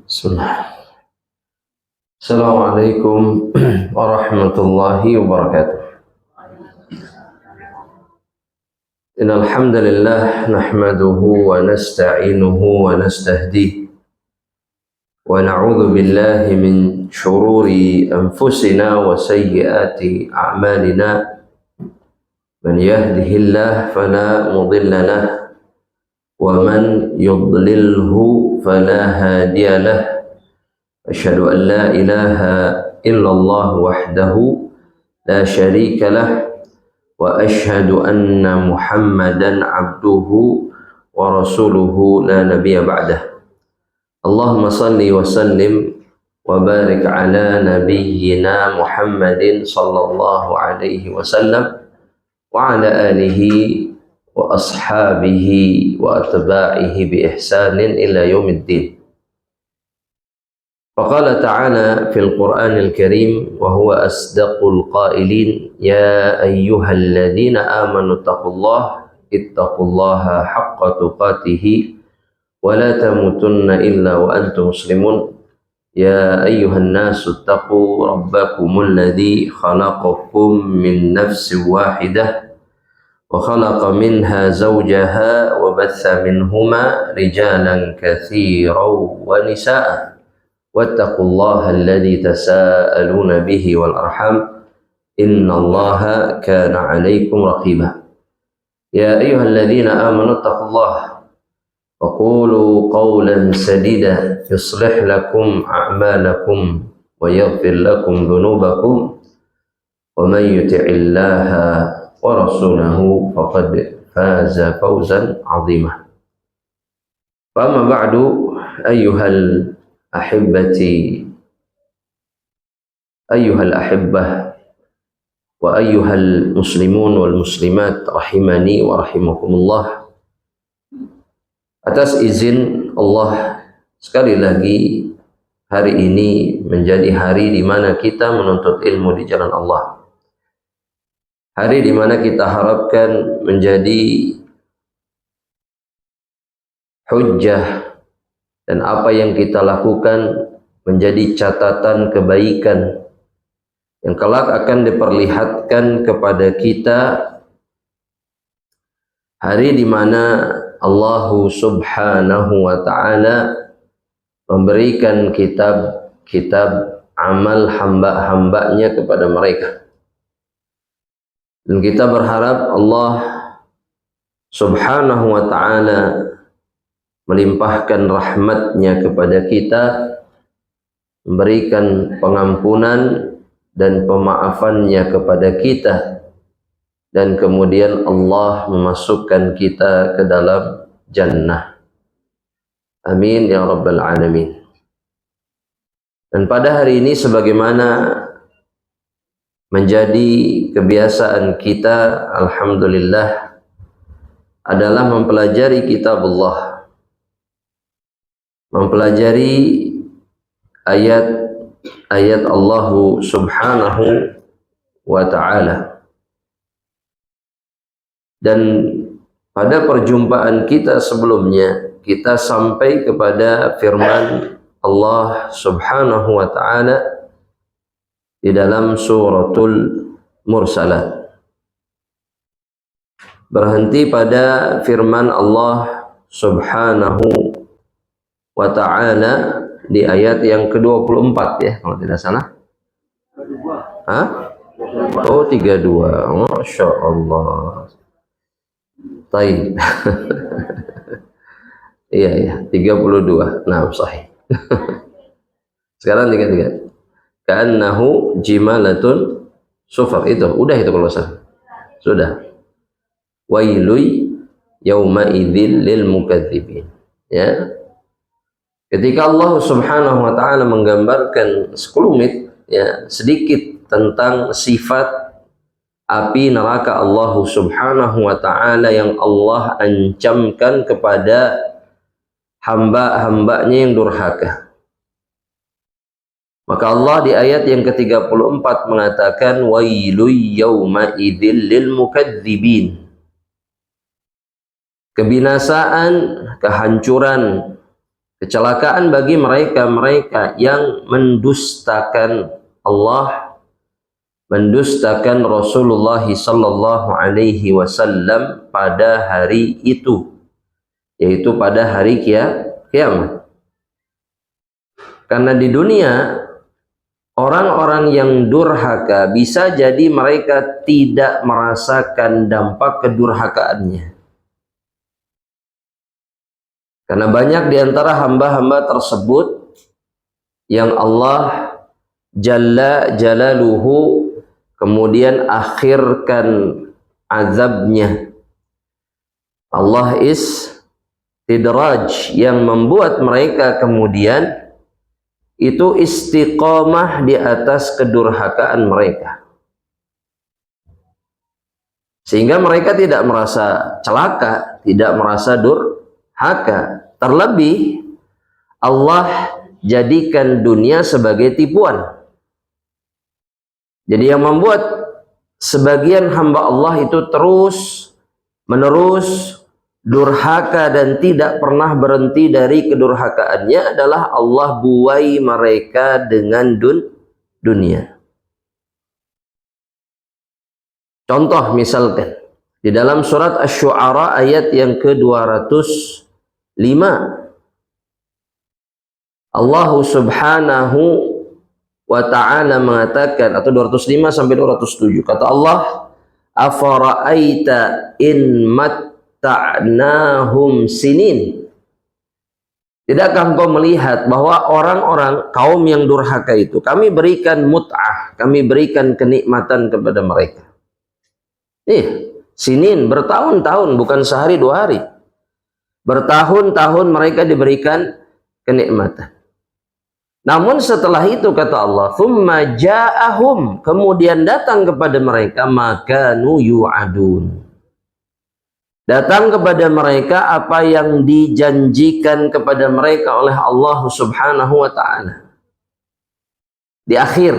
Bismillah. Assalamualaikum warahmatullahi wabarakatuh. Innal hamdalillah nahmaduhu wa nasta'inuhu wa nastahdihi wa na'udzu billahi min shururi anfusina wa sayyiati a'malina. Man yahdihillahu fala mudilla lahu wa man yudlilhu fala hadiya lahu. Asyhadu an la ilaha illallah wahdahu la syarika lah wa asyhadu anna Muhammadan abduhu wa rasuluhu la nabiyya ba'dah. Allahumma salli wa sallim wa barik ala nabiyyina Muhammadin sallallahu alaihi wasallam wa ala alihi wa ashabihi wa atba'ihi bi ihsanin ila yaumiddin. Faqala ta'ala fil Qur'anil Karim wa huwa asdaqul qailin ya ayyuhalladzina amanu ittaqullaha haqqa tuqatih wa la tamutunna illa wa antum muslimun ya ayyuhan nasu ittaqu rabbakumul ladzi khalaqakum min nafsin wahidah wa khalaqa minha zawjaha wa batha minhuma rijalan katsiran wa nisaa. Wattaqullaha alladzi tasaaluna bihi wal arham innallaha kana 'alaikum raqiba. Ya ayyuhalladzina amanu taqullaha wa qulu qawlan sadida yuslih lakum a'malakum wa yaghfir lakum dhunubakum wa man yuti'illaha wa rasulahu faqad faza fawzan 'azima. Fa amma ba'du ayyuhal ahibati ayyuhal ahibbah wa ayyuhal muslimun wal muslimat rahimani wa rahimakumullah. Atas izin Allah, sekali lagi hari ini menjadi hari di mana kita menuntut ilmu di jalan Allah. Hari di mana kita harapkan menjadi hujjah dan apa yang kita lakukan menjadi catatan kebaikan yang kelak akan diperlihatkan kepada kita hari di mana Allah Subhanahu wa ta'ala memberikan kitab amal hamba-hambanya kepada mereka. Dan kita berharap Allah Subhanahu wa ta'ala melimpahkan rahmatnya kepada kita, memberikan pengampunan dan pemaafannya kepada kita, dan kemudian Allah memasukkan kita ke dalam jannah. Amin ya rabbal alamin. Dan pada hari ini sebagaimana menjadi kebiasaan kita, alhamdulillah, adalah mempelajari kitab Allah, mempelajari ayat-ayat Allah Subhanahu wa ta'ala. Dan pada perjumpaan kita sebelumnya, kita sampai kepada firman Allah Subhanahu wa ta'ala di dalam suratul Mursalat. Berhenti pada firman Allah Subhanahu wa ta'ala di ayat yang ke-24 ya, kalau tidak salah. Hah? Oh, 32. Masya Allah. Taib. Iya, 32. Nah, sahih. Sekarang 33. Ka'annahu jimalatun sufar. Itu, udah itu kalau salah. Sudah. Wailui yauma idzil lil mukadzibin. Ya. Ketika Allah Subhanahu wa ta'ala menggambarkan sekelumit, ya, sedikit tentang sifat api neraka Allah Subhanahu wa ta'ala yang Allah ancamkan kepada hamba-hambanya yang durhaka. Maka Allah di ayat yang ke-34 mengatakan wailu yauma idzil lil mukadzibin. kebinasaan, kehancuran, kecelakaan bagi mereka-mereka yang mendustakan Allah, mendustakan Rasulullah sallallahu alaihi wasallam pada hari itu, yaitu pada hari kiamat. Karena di dunia orang-orang yang durhaka bisa jadi mereka tidak merasakan dampak kedurhakaannya. Karena banyak di antara hamba-hamba tersebut yang Allah Jalla Jalaluhu kemudian akhirkan azabnya. Allah istidraj yang membuat mereka kemudian itu istiqomah di atas kedurhakaan mereka, sehingga mereka tidak merasa celaka, tidak merasa durhaka. Terlebih Allah jadikan dunia sebagai tipuan. Jadi yang membuat sebagian hamba Allah itu terus menerus durhaka dan tidak pernah berhenti dari kedurhakaannya adalah Allah buai mereka dengan dunia. Contoh misalkan di dalam surat Asy-Syu'ara ayat yang ke-205, Allah Subhanahu wa ta'ala mengatakan, atau 205 sampai 207, kata Allah, afara'aita in matta'nahum sinin. Tidakkah engkau melihat bahwa orang-orang kaum yang durhaka itu kami berikan mut'ah, kami berikan kenikmatan kepada mereka. Sinin, bertahun-tahun, bukan sehari dua hari. Bertahun-tahun mereka diberikan kenikmatan. Namun setelah itu kata Allah, "Tsumma ja'ahum", kemudian datang kepada mereka makanu yu'adun. Datang kepada mereka apa yang dijanjikan kepada mereka oleh Allah Subhanahu wa ta'ala. Di akhir,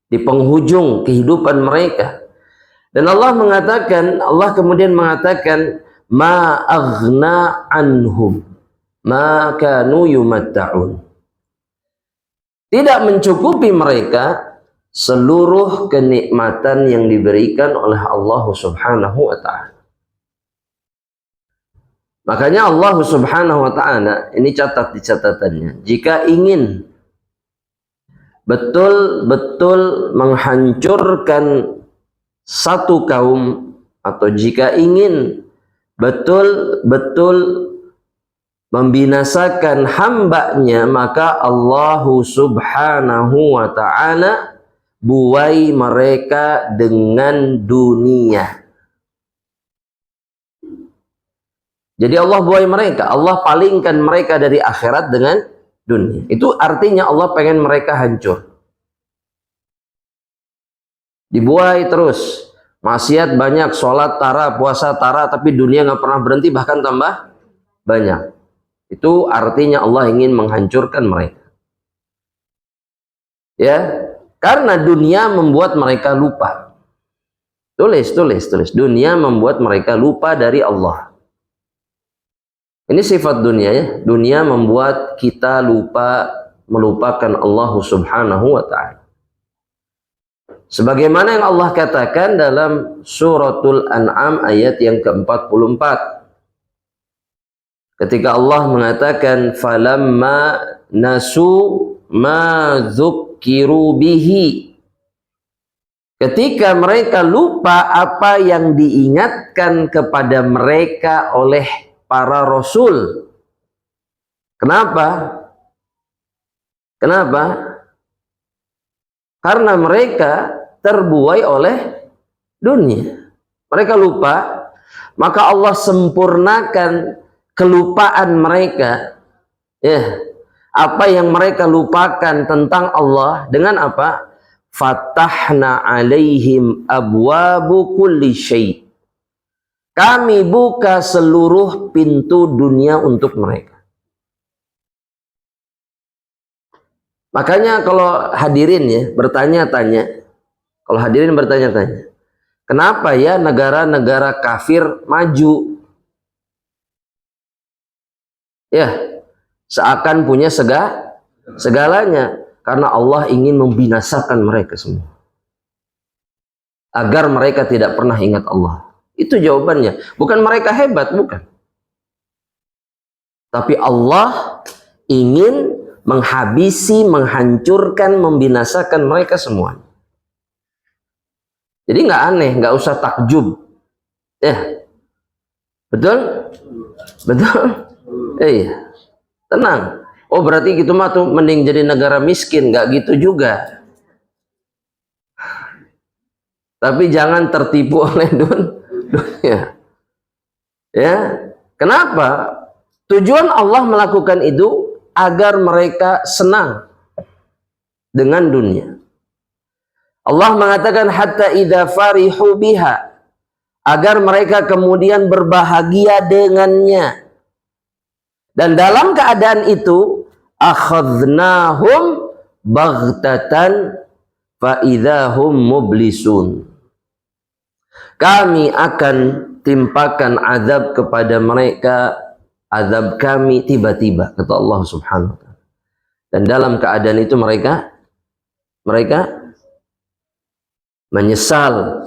di penghujung kehidupan mereka. Dan Allah kemudian mengatakan, "Ma aghna anhum ma kanu yumatta'un." Tidak mencukupi mereka seluruh kenikmatan yang diberikan oleh Allah Subhanahu wa ta'ala. Makanya Allah Subhanahu wa ta'ala, ini catat di catatannya, jika ingin betul-betul menghancurkan satu kaum, atau jika ingin betul-betul membinasakan hambanya, maka Allah Subhanahu wa ta'ala buai mereka dengan dunia. Jadi Allah buai mereka, Allah palingkan mereka dari akhirat dengan dunia. Itu artinya Allah pengen mereka hancur. Dibuai terus, maksiat banyak, sholat tara, puasa tara, tapi dunia nggak pernah berhenti, bahkan tambah banyak. Itu artinya Allah ingin menghancurkan mereka. Ya, karena dunia membuat mereka lupa. Tulis. Dunia membuat mereka lupa dari Allah. Ini sifat dunia ya. Dunia membuat kita melupakan Allah Subhanahu wa ta'ala. Sebagaimana yang Allah katakan dalam suratul An'am ayat yang ke-44. Ketika Allah mengatakan falamma nasu ma dzukkiru bihi, ketika mereka lupa apa yang diingatkan kepada mereka oleh para rasul. Kenapa? Karena mereka terbuai oleh dunia. Mereka lupa, maka Allah sempurnakan kelupaan mereka, ya, apa yang mereka lupakan tentang Allah dengan apa? Fatahna alaihim abwabu kulli syai'. Kami buka seluruh pintu dunia untuk mereka. Makanya kalau hadirin ya bertanya-tanya, kenapa ya negara-negara kafir maju? Ya, seakan punya segalanya, karena Allah ingin membinasakan mereka semua agar mereka tidak pernah ingat Allah. Itu jawabannya. Bukan mereka hebat, bukan. Tapi Allah ingin menghabisi, menghancurkan, membinasakan mereka semua. Jadi nggak aneh, nggak usah takjub. Ya, betul? Betul? Iya. Tenang. Oh, berarti gitu mah tuh mending jadi negara miskin. Nggak gitu juga. Tapi jangan tertipu oleh dunia. Ya. Kenapa? Tujuan Allah melakukan itu agar mereka senang dengan dunia. Allah mengatakan hatta idza farihu biha, agar mereka kemudian berbahagia dengannya. Dan dalam keadaan itu akhadnahum baghtatan fa idzahum mublisun. Kami akan timpakan azab kepada mereka, azab kami tiba-tiba, kata Allah Subhanahu wa taala. Dan dalam keadaan itu mereka menyesal,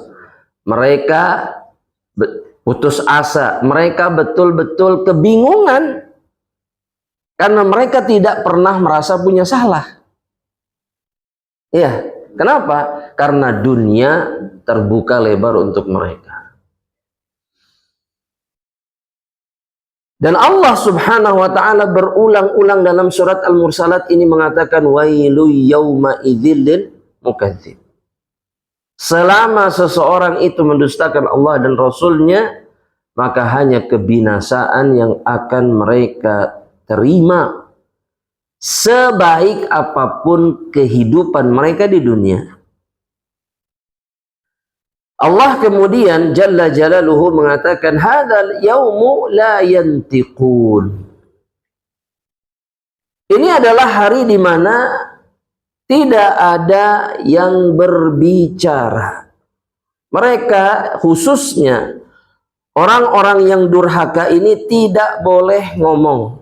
mereka putus asa, mereka betul-betul kebingungan karena mereka tidak pernah merasa punya salah. Iya, kenapa? Karena dunia terbuka lebar untuk mereka. Dan Allah Subhanahu wa taala berulang-ulang dalam surat Al-Mursalat ini mengatakan wailu yauma idzil lil mukadzib. Selama seseorang itu mendustakan Allah dan Rasulnya, maka hanya kebinasaan yang akan mereka terima, sebaik apapun kehidupan mereka di dunia. Allah kemudian Jalla Jalaluhu mengatakan hadzal yaumu la yantiqun. Ini adalah hari di mana tidak ada yang berbicara. Mereka, khususnya orang-orang yang durhaka ini, tidak boleh ngomong.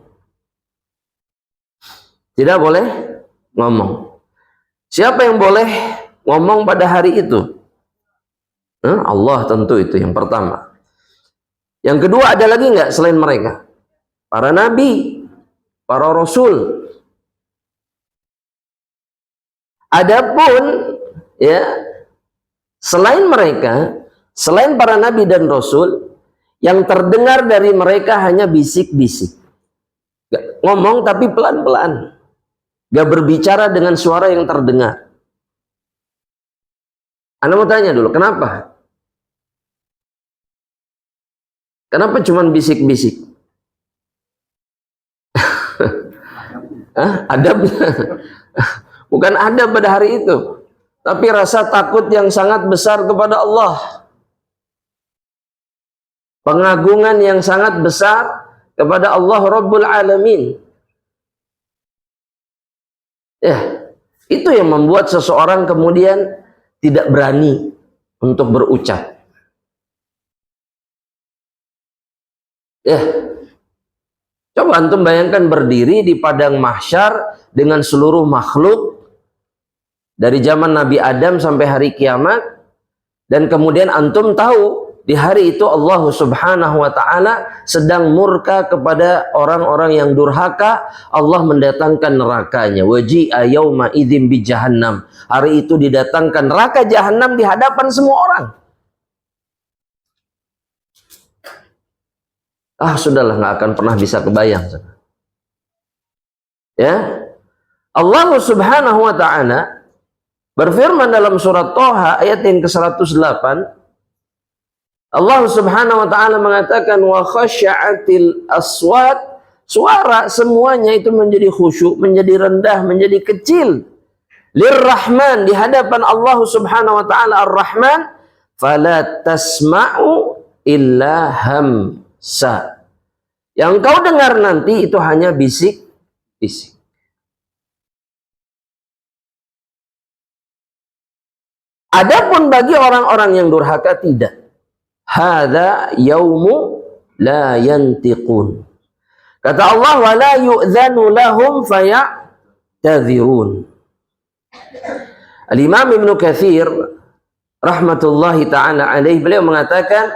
Tidak boleh ngomong. Siapa yang boleh ngomong pada hari itu? Allah tentu, itu yang pertama. Yang kedua, ada lagi nggak selain mereka? Para nabi, para rasul. Adapun ya, selain mereka, selain para nabi dan rasul, yang terdengar dari mereka hanya bisik-bisik. Ngomong tapi pelan-pelan. Gak berbicara dengan suara yang terdengar. Anda mau tanya dulu, kenapa? Kenapa cuman bisik-bisik? Adab? Bukan adab pada hari itu, tapi rasa takut yang sangat besar kepada Allah. Pengagungan yang sangat besar kepada Allah Rabbul Alamin. Ya, itu yang membuat seseorang kemudian tidak berani untuk berucap. Ya, coba antum bayangkan berdiri di padang mahsyar dengan seluruh makhluk dari zaman Nabi Adam sampai hari kiamat, dan kemudian antum tahu di hari itu Allah Subhanahu wa taala sedang murka kepada orang-orang yang durhaka. Allah mendatangkan nerakanya. Waji'a yauma idzin bi jahannam. Hari itu didatangkan neraka jahanam di hadapan semua orang. Sudahlah, nggak akan pernah bisa kebayang. Ya, Allah Subhanahu wa taala berfirman dalam surat Thaha ayat yang ke-108, Allah Subhanahu wa taala mengatakan wa khasya'atil aswat, suara semuanya itu menjadi khusyuk, menjadi rendah, menjadi kecil. Lirrahman, di hadapan Allah Subhanahu wa taala Ar-Rahman, fala tasma'u illa hamsa. Yang kau dengar nanti itu hanya bisik-bisik. Adapun bagi orang-orang yang durhaka tidak. Hadza yaumu la yantiqun. Kata Allah, wala yu'dzanu lahum faya'tadzirun. Al-Imam Ibnu Katsir rahmatullahi ta'ala alaih, beliau mengatakan,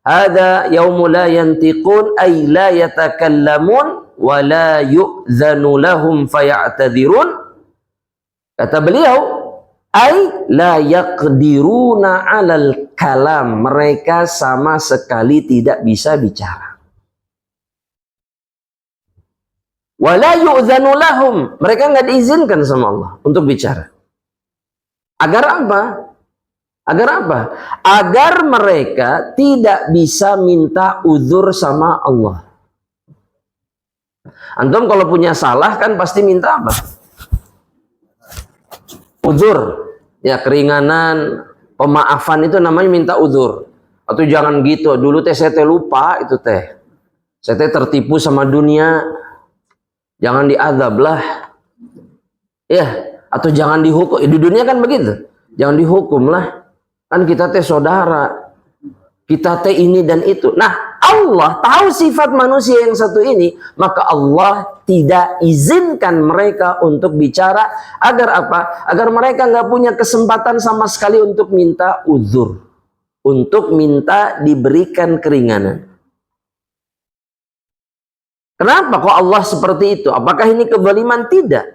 hada yaumul la yantiqun ay la yatakallamun wa la yu'dzanu lahum faya'tadzirun. Kata beliau, ay la yaqdiruna 'alal kalam, mereka sama sekali tidak bisa bicara. Wa la yu'dzanu lahum, mereka enggak diizinkan sama Allah untuk bicara. Agar apa? Agar apa? Agar mereka tidak bisa minta uzur sama Allah. Antum kalau punya salah kan pasti minta apa? Uzur. Ya, keringanan, pemaafan itu namanya minta uzur. Atau jangan gitu, dulu teh saya lupa itu teh. Saya tertipu sama dunia. Jangan diazab lah. Ya, atau jangan dihukum. Di dunia kan begitu. Jangan dihukum lah. Kan kita teh saudara, kita teh ini dan itu. Nah, Allah tahu sifat manusia yang satu ini, maka Allah tidak izinkan mereka untuk bicara. Agar apa? Agar mereka nggak punya kesempatan sama sekali untuk minta uzur, untuk minta diberikan keringanan. Kenapa kok Allah seperti itu? Apakah ini kezaliman? Tidak.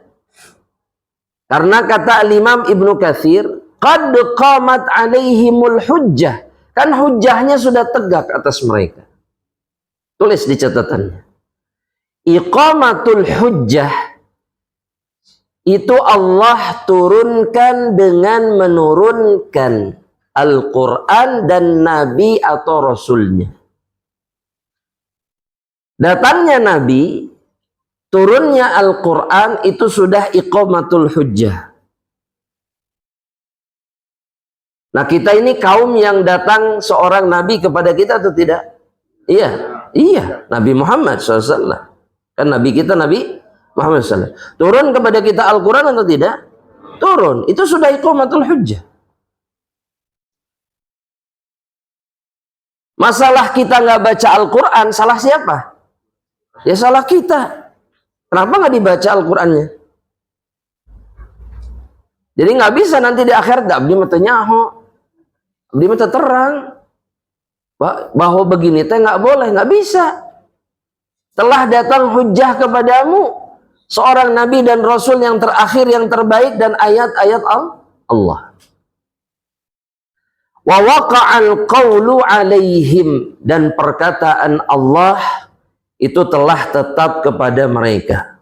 Karena kata Imam Ibnu Katsir, qad qamat alaihimul hujjah. Kan hujjahnya sudah tegak atas mereka. Tulis di catatannya. Iqamatul hujjah itu Allah turunkan dengan menurunkan Al-Quran dan Nabi atau Rasulnya. Datangnya Nabi, turunnya Al-Quran itu sudah iqamatul hujjah. Nah, kita ini kaum yang datang seorang Nabi kepada kita atau tidak? Iya, iya, Nabi Muhammad SAW. Kan Nabi kita Nabi Muhammad SAW. Turun kepada kita Al-Quran atau tidak? Turun, itu sudah iqamatul hujjah. Masalah kita nggak baca Al-Quran, salah siapa? Ya salah kita. Kenapa nggak dibaca Al-Qurannya? Jadi nggak bisa nanti di akhirat abdi mata nyaho, abdi mata terang bahwa begini teh nggak boleh, nggak bisa. Telah datang hujjah kepadamu seorang nabi dan rasul yang terakhir, yang terbaik, dan ayat-ayat Allah. Wa waqa'al qawlu alaihim, dan perkataan Allah itu telah tetap kepada mereka.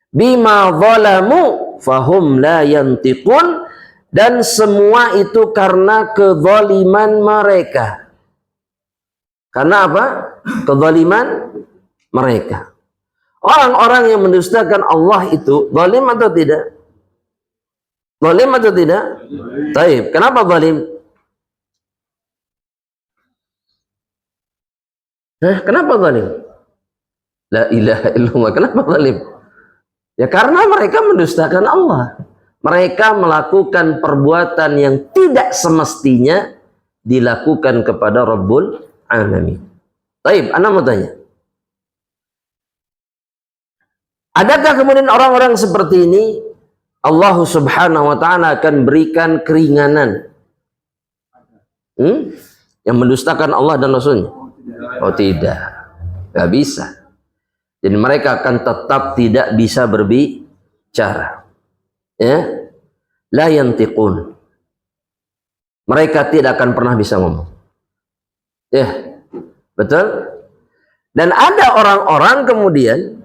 Bima zalamu fahum la yantiqun, dan semua itu karena kezaliman mereka. Karena apa? Kezaliman mereka. Orang-orang yang mendustakan Allah itu zalim atau tidak? Zalim atau tidak? Baik. Kenapa zalim? Kenapa zalim? La ilaha illallah. Kenapa zalim? Ya karena mereka mendustakan Allah. Mereka melakukan perbuatan yang tidak semestinya dilakukan kepada Rabbul Alamin. Baik, ana mau tanya. Adakah kemudian orang-orang seperti ini Allah Subhanahu wa taala akan berikan keringanan? Yang mendustakan Allah dan Rasulnya? Oh tidak. Gak bisa. Jadi mereka akan tetap tidak bisa berbicara. Ya. La yantiqun. Mereka tidak akan pernah bisa ngomong. Ya. Betul? Dan ada orang-orang kemudian,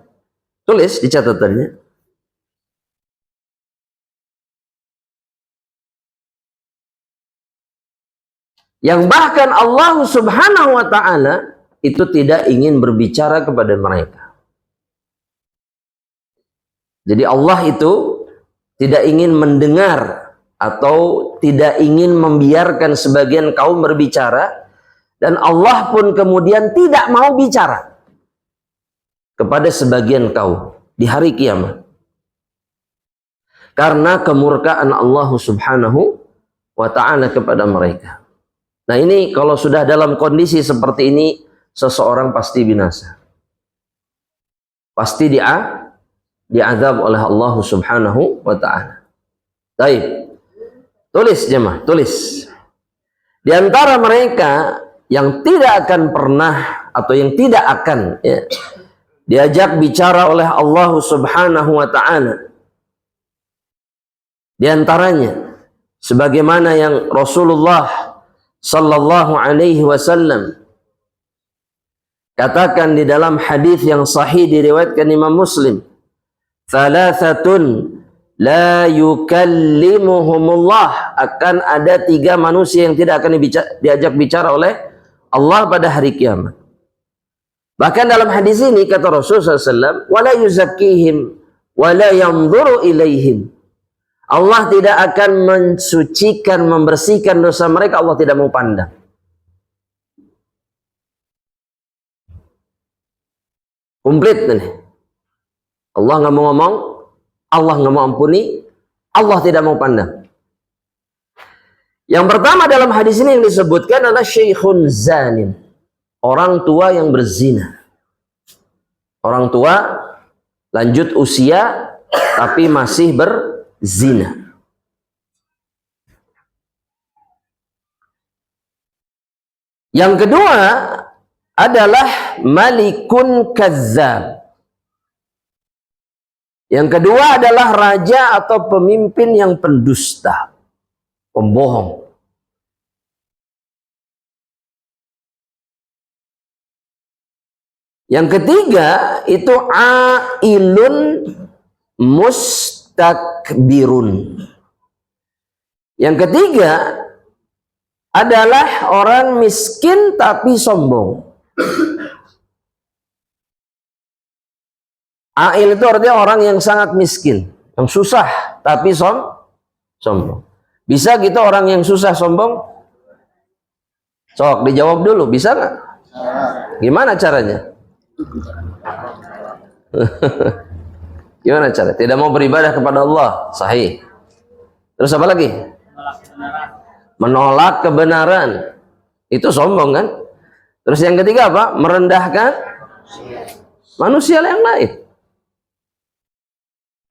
tulis di catatannya, yang bahkan Allah Subhanahu wa taala itu tidak ingin berbicara kepada mereka. Jadi Allah itu tidak ingin mendengar atau tidak ingin membiarkan sebagian kaum berbicara, dan Allah pun kemudian tidak mau bicara kepada sebagian kaum di hari kiamat. Karena kemurkaan Allah Subhanahu wa taala kepada mereka. Nah, ini kalau sudah dalam kondisi seperti ini, seseorang pasti binasa. pasti diazab oleh Allah Subhanahu wa taala. Baik. Tulis jemaah, tulis. Di antara mereka yang tidak akan pernah atau yang tidak akan diajak bicara oleh Allah Subhanahu wa taala. Di antaranya sebagaimana yang Rasulullah sallallahu alaihi wasallam katakan di dalam hadis yang sahih diriwayatkan Imam Muslim, "Thalathatun la yukallimuhumullah," akan ada 3 manusia yang tidak akan diajak bicara oleh Allah pada hari kiamat. Bahkan dalam hadis ini kata Rasulullah SAW, "Wala yuzakkihim wala yanzuru ilaihim." Allah tidak akan mensucikan, membersihkan dosa mereka, Allah tidak mau pandang. Komplit nih. Allah nggak mau ngomong, Allah nggak mau ampuni, Allah tidak mau pandang. Yang pertama dalam hadis ini yang disebutkan adalah syekhun zanin, orang tua yang berzina. Orang tua lanjut usia tapi masih berzina. Yang kedua adalah malikun kazzab. Yang kedua adalah raja atau pemimpin yang pendusta, pembohong. Yang ketiga itu ailun mustakbirun. Yang ketiga adalah orang miskin tapi sombong. Ail itu artinya orang yang sangat miskin, yang susah tapi sombong. Bisa gitu orang yang susah sombong? Sok dijawab dulu, bisa nggak? Gimana caranya? Gimana cara? Tidak mau beribadah kepada Allah, sahih. Terus apa lagi? Menolak kebenaran, itu sombong kan? Terus yang ketiga apa? Merendahkan manusia yang lain.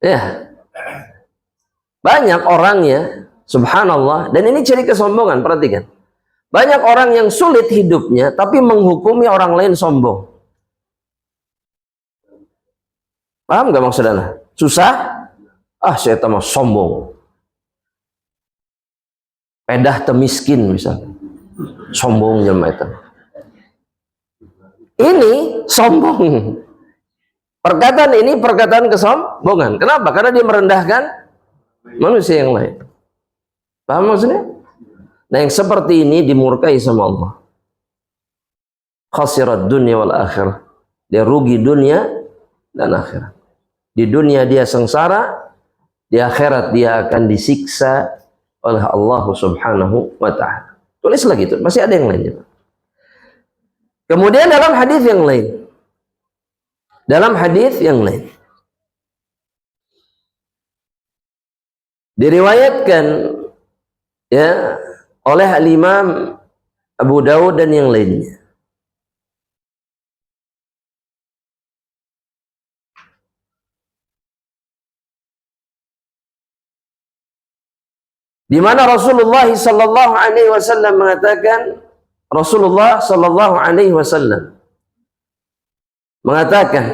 Ya, banyak orangnya, subhanallah, dan ini ciri kesombongan. Perhatikan, banyak orang yang sulit hidupnya, tapi menghukumi orang lain sombong. Paham nggak maksudnya? Susah, saya tambah sombong. Pedah temiskin misalnya, sombong jelma itu. Ini sombong. Perkataan ini perkataan kesombongan. Kenapa? Karena dia merendahkan manusia yang lain. Paham maksudnya? Nah, yang seperti ini dimurkai sama Allah. Khasirat dunia wal akhirah. Dia rugi dunia dan akhirat. Di dunia dia sengsara, di akhirat dia akan disiksa oleh Allah Subhanahu wa ta'ala. Tulis lagi itu, masih ada yang lainnya. Kemudian dalam hadis yang lain, diriwayatkan ya oleh Al-Imam Abu Dawud dan yang lainnya, di mana Rasulullah sallallahu alaihi wasallam mengatakan,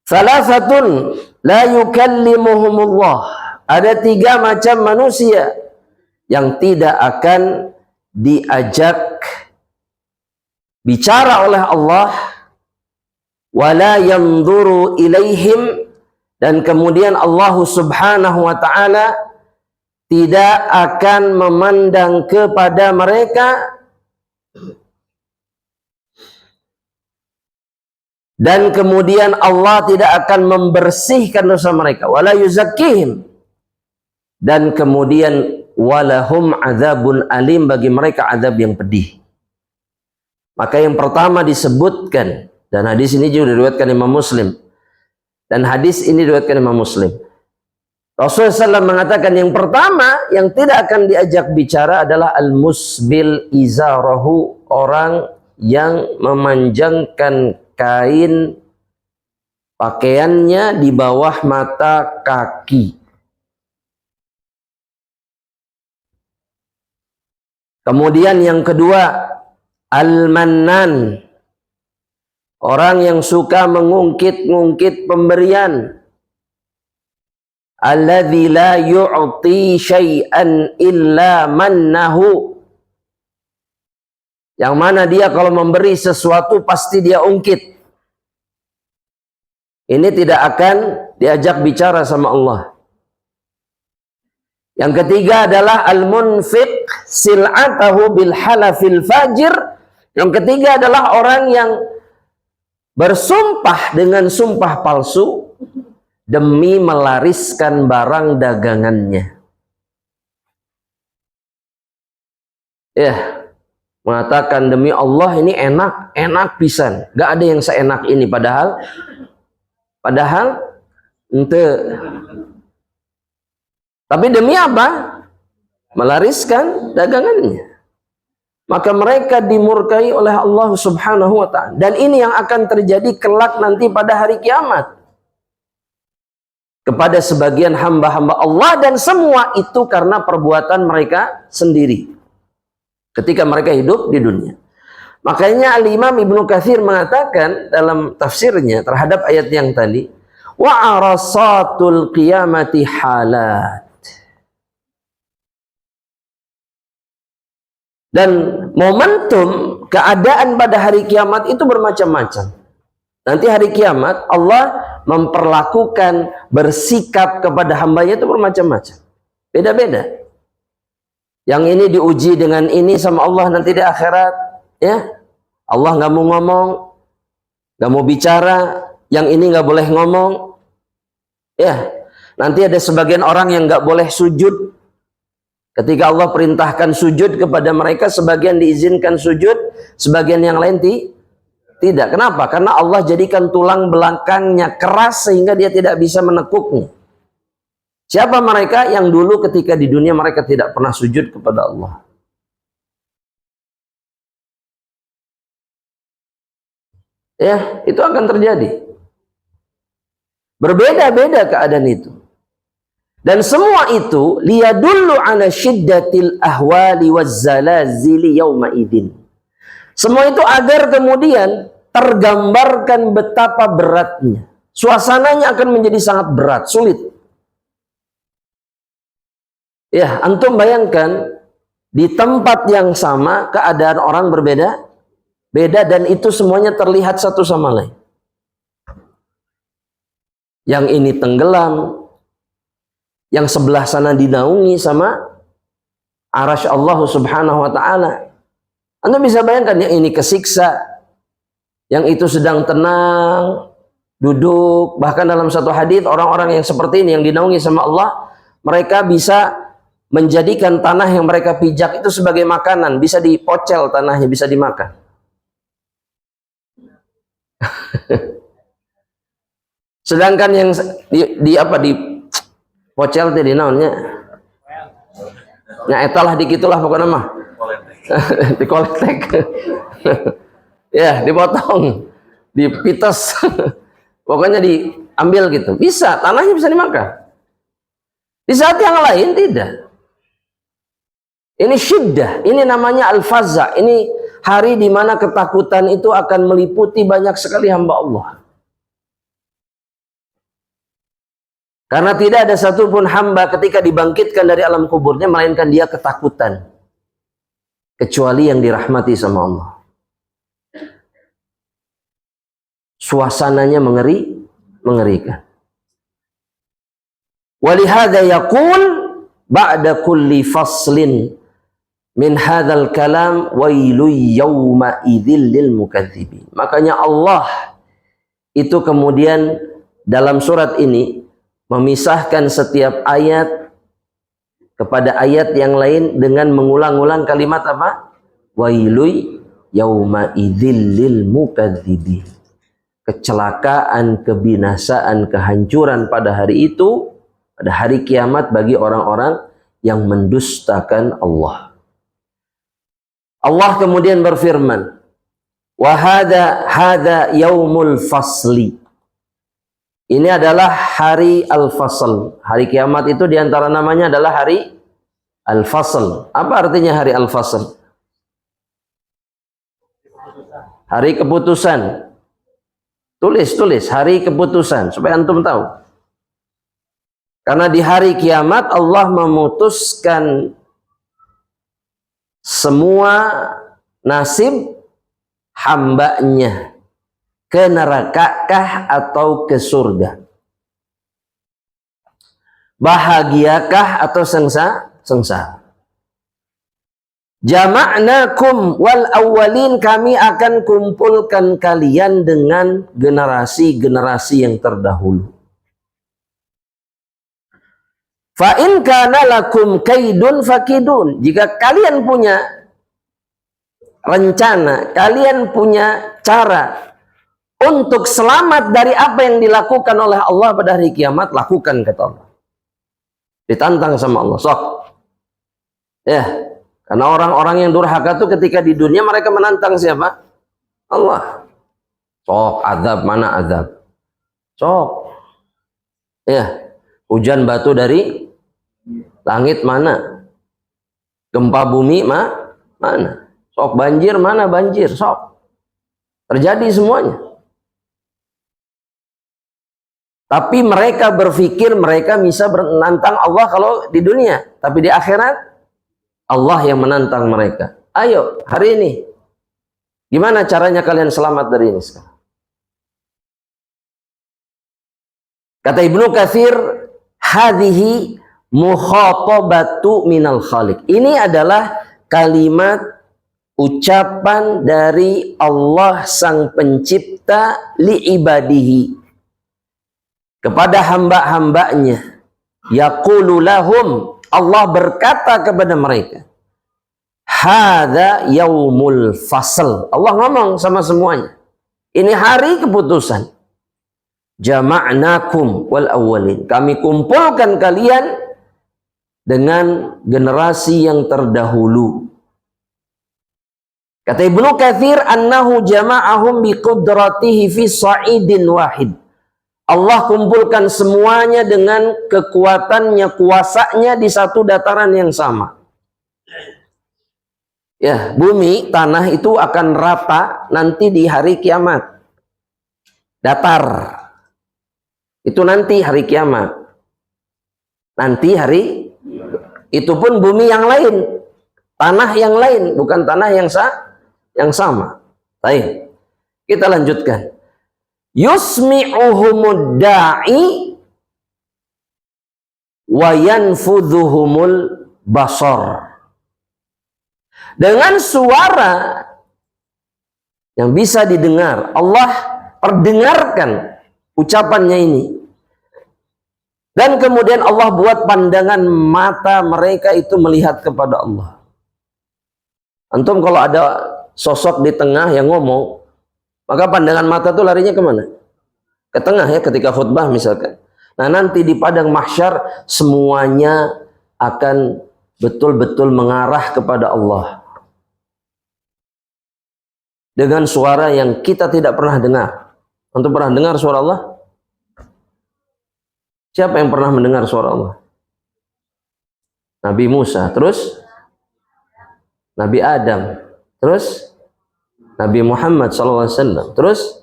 "Salasatun la yukallimuhumullah." Ada 3 macam manusia yang tidak akan diajak bicara oleh Allah, wala yanzuru ilaihim, dan kemudian Allah Subhanahu wa ta'ala tidak akan memandang kepada mereka, dan kemudian Allah tidak akan membersihkan dosa mereka, wala yuzakkihim, dan kemudian walahum adzabun alim, bagi mereka azab yang pedih. Maka yang pertama disebutkan, dan hadis ini juga diriwayatkan Imam Muslim, Rasulullah SAW mengatakan yang pertama yang tidak akan diajak bicara adalah al-musbil izarahu, orang yang memanjangkan kain pakaiannya di bawah mata kaki. Kemudian yang kedua, al-mannan, orang yang suka mengungkit-ungkit pemberian. Alladzi la yu'ti syai'an illa mannahu, yang mana dia kalau memberi sesuatu pasti dia ungkit. Ini tidak akan diajak bicara sama Allah. Yang ketiga adalah al-munfiq sil'atahu bil halafil fajir. Yang ketiga adalah orang yang bersumpah dengan sumpah palsu demi melariskan barang dagangannya. Mengatakan demi Allah ini enak, enak pisan. Gak ada yang seenak ini, padahal ente. Tapi demi apa? Melariskan dagangannya. Maka mereka dimurkai oleh Allah Subhanahu wa ta'ala. Dan ini yang akan terjadi kelak nanti pada hari kiamat kepada sebagian hamba-hamba Allah, dan semua itu karena perbuatan mereka sendiri ketika mereka hidup di dunia. Makanya Al-Imam Ibnu Katsir mengatakan dalam tafsirnya terhadap ayat yang tadi, wa arasatul qiyamati halat. Dan momentum keadaan pada hari kiamat itu bermacam-macam. Nanti hari kiamat Allah memperlakukan bersikap kepada hambanya itu bermacam-macam. Beda-beda. Yang ini diuji dengan ini sama Allah nanti di akhirat. Ya, Allah nggak mau ngomong, nggak mau bicara. Yang ini nggak boleh ngomong. Ya, nanti ada sebagian orang yang nggak boleh sujud. Ketika Allah perintahkan sujud kepada mereka, sebagian diizinkan sujud, sebagian yang lain tidak. Kenapa? Karena Allah jadikan tulang belakangnya keras sehingga dia tidak bisa menekuknya. Siapa mereka yang dulu ketika di dunia mereka tidak pernah sujud kepada Allah? Ya, itu akan terjadi. Berbeda-beda keadaan itu. Dan semua itu liyadullu ala syiddatil ahwali wazzalazili yauma idzin. Semua itu agar kemudian tergambarkan betapa beratnya. Suasananya akan menjadi sangat berat, sulit. Ya, antum bayangkan di tempat yang sama keadaan orang berbeda, dan itu semuanya terlihat satu sama lain. Yang ini tenggelam, yang sebelah sana dinaungi sama arasy Allah Subhanahu wa ta'ala. Anda bisa bayangkan, yang ini kesiksa, yang itu sedang tenang, duduk. Bahkan dalam satu hadis, orang-orang yang seperti ini, yang dinaungi sama Allah, mereka bisa menjadikan tanah yang mereka pijak itu sebagai makanan. Bisa dipocel tanahnya, bisa dimakan. Sedangkan yang di pocel tadi naonnya, nya etalah dikitulah pokoknya mah dikoletek. Ya, dipotong, dipites, pokoknya diambil gitu. Bisa, tanahnya bisa dimakan. Di saat yang lain tidak. Ini syiddah, ini namanya al-faza. Ini hari di mana ketakutan itu akan meliputi banyak sekali hamba Allah. Karena tidak ada satupun hamba ketika dibangkitkan dari alam kuburnya melainkan dia ketakutan. Kecuali yang dirahmati sama Allah. Suasananya mengerikan. Walihada yaqul ba'da kulli faslin min hadzal kalam wailu yauma idzil lil mukadzibin. Makanya Allah itu kemudian dalam surat ini memisahkan setiap ayat kepada ayat yang lain dengan mengulang-ulang kalimat apa? Wailu yauma idzil lil mukadzibin. Kecelakaan, kebinasaan, kehancuran pada hari itu, pada hari kiamat bagi orang-orang yang mendustakan Allah. Allah kemudian berfirman, Wa hada yaumul fasli. Ini adalah hari al-fasl. Hari kiamat itu diantara namanya adalah hari al-fasl. Apa artinya hari al-fasl? Hari keputusan. Tulis hari keputusan supaya antum tahu. Karena di hari kiamat Allah memutuskan semua nasib hambanya, ke nerakakah atau ke surga, bahagiakah atau sengsara. Jama'nakum wal awwalin, kami akan kumpulkan kalian dengan generasi-generasi yang terdahulu. Fa in kana lakum kaidun fakidun, jika kalian punya rencana, kalian punya cara untuk selamat dari apa yang dilakukan oleh Allah pada hari kiamat, lakukan, kata Allah. Ditantang sama Allah. Sok. Ya, karena orang-orang yang durhaka itu ketika di dunia mereka menantang siapa? Allah. Sok, azab, mana azab? Sok. Ya, hujan batu dari langit mana? Gempa bumi mana? Sok, banjir mana banjir? Sok. Terjadi semuanya. Tapi mereka berpikir mereka bisa menantang Allah kalau di dunia. Tapi di akhirat, Allah yang menantang mereka. Ayo, hari ini. Gimana caranya kalian selamat dari ini sekarang? Kata Ibnu Katsir, hadhihi mukhatabatu minal khaliq. Ini adalah kalimat ucapan dari Allah sang pencipta li ibadihi, kepada hamba-hambanya. Yaqulu lahum, Allah berkata kepada mereka, hadza yaumul fasl. Allah ngomong sama semuanya, ini hari keputusan. Jama'nakum wal awwalin, kami kumpulkan kalian dengan generasi yang terdahulu. Kata Ibnu Katsir, annahu jama'ahum biqudratihi fi sa'idin wahid. Allah kumpulkan semuanya dengan kekuatannya, kuasanya di satu dataran yang sama. Ya, bumi, tanah itu akan rata nanti di hari kiamat. Datar. Itu nanti hari kiamat. Nanti hari, itu pun bumi yang lain. Tanah yang lain, bukan tanah yang sama. Baik, kita lanjutkan. Yusmi'uhumud da'i wa yanfudhuhumul basar. Dengan suara yang bisa didengar, Allah perdengarkan ucapannya ini. Dan kemudian Allah buat pandangan mata mereka itu melihat kepada Allah. Antum kalau ada sosok di tengah yang ngomong, maka pandangan mata itu larinya kemana? Ke tengah ya, ketika khutbah misalkan. Nah nanti di padang mahsyar semuanya akan betul-betul mengarah kepada Allah. Dengan suara yang kita tidak pernah dengar. Antum pernah dengar suara Allah? Siapa yang pernah mendengar suara Allah? Nabi Musa, terus Nabi Adam, terus Nabi Muhammad SAW, terus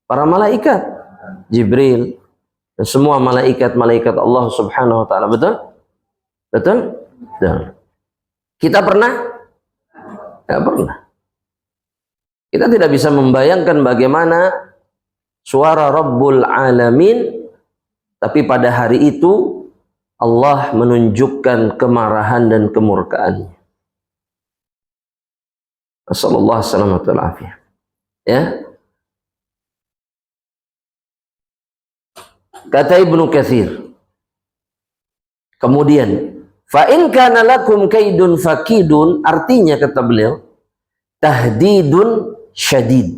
para malaikat, Jibril, dan semua malaikat-malaikat Allah Subhanahu wa Ta'ala. Betul? Betul? Betul. Kita pernah? Tidak pernah. Kita tidak bisa membayangkan bagaimana suara Rabbul Alamin, tapi pada hari itu Allah menunjukkan kemarahan dan kemurkaannya. Sallallahu alaihi wasallam. Ya. Kata Ibnu Katsir. Kemudian, fa in kana lakum kaidun fakidun, artinya kata beliau, tahdidun syadid.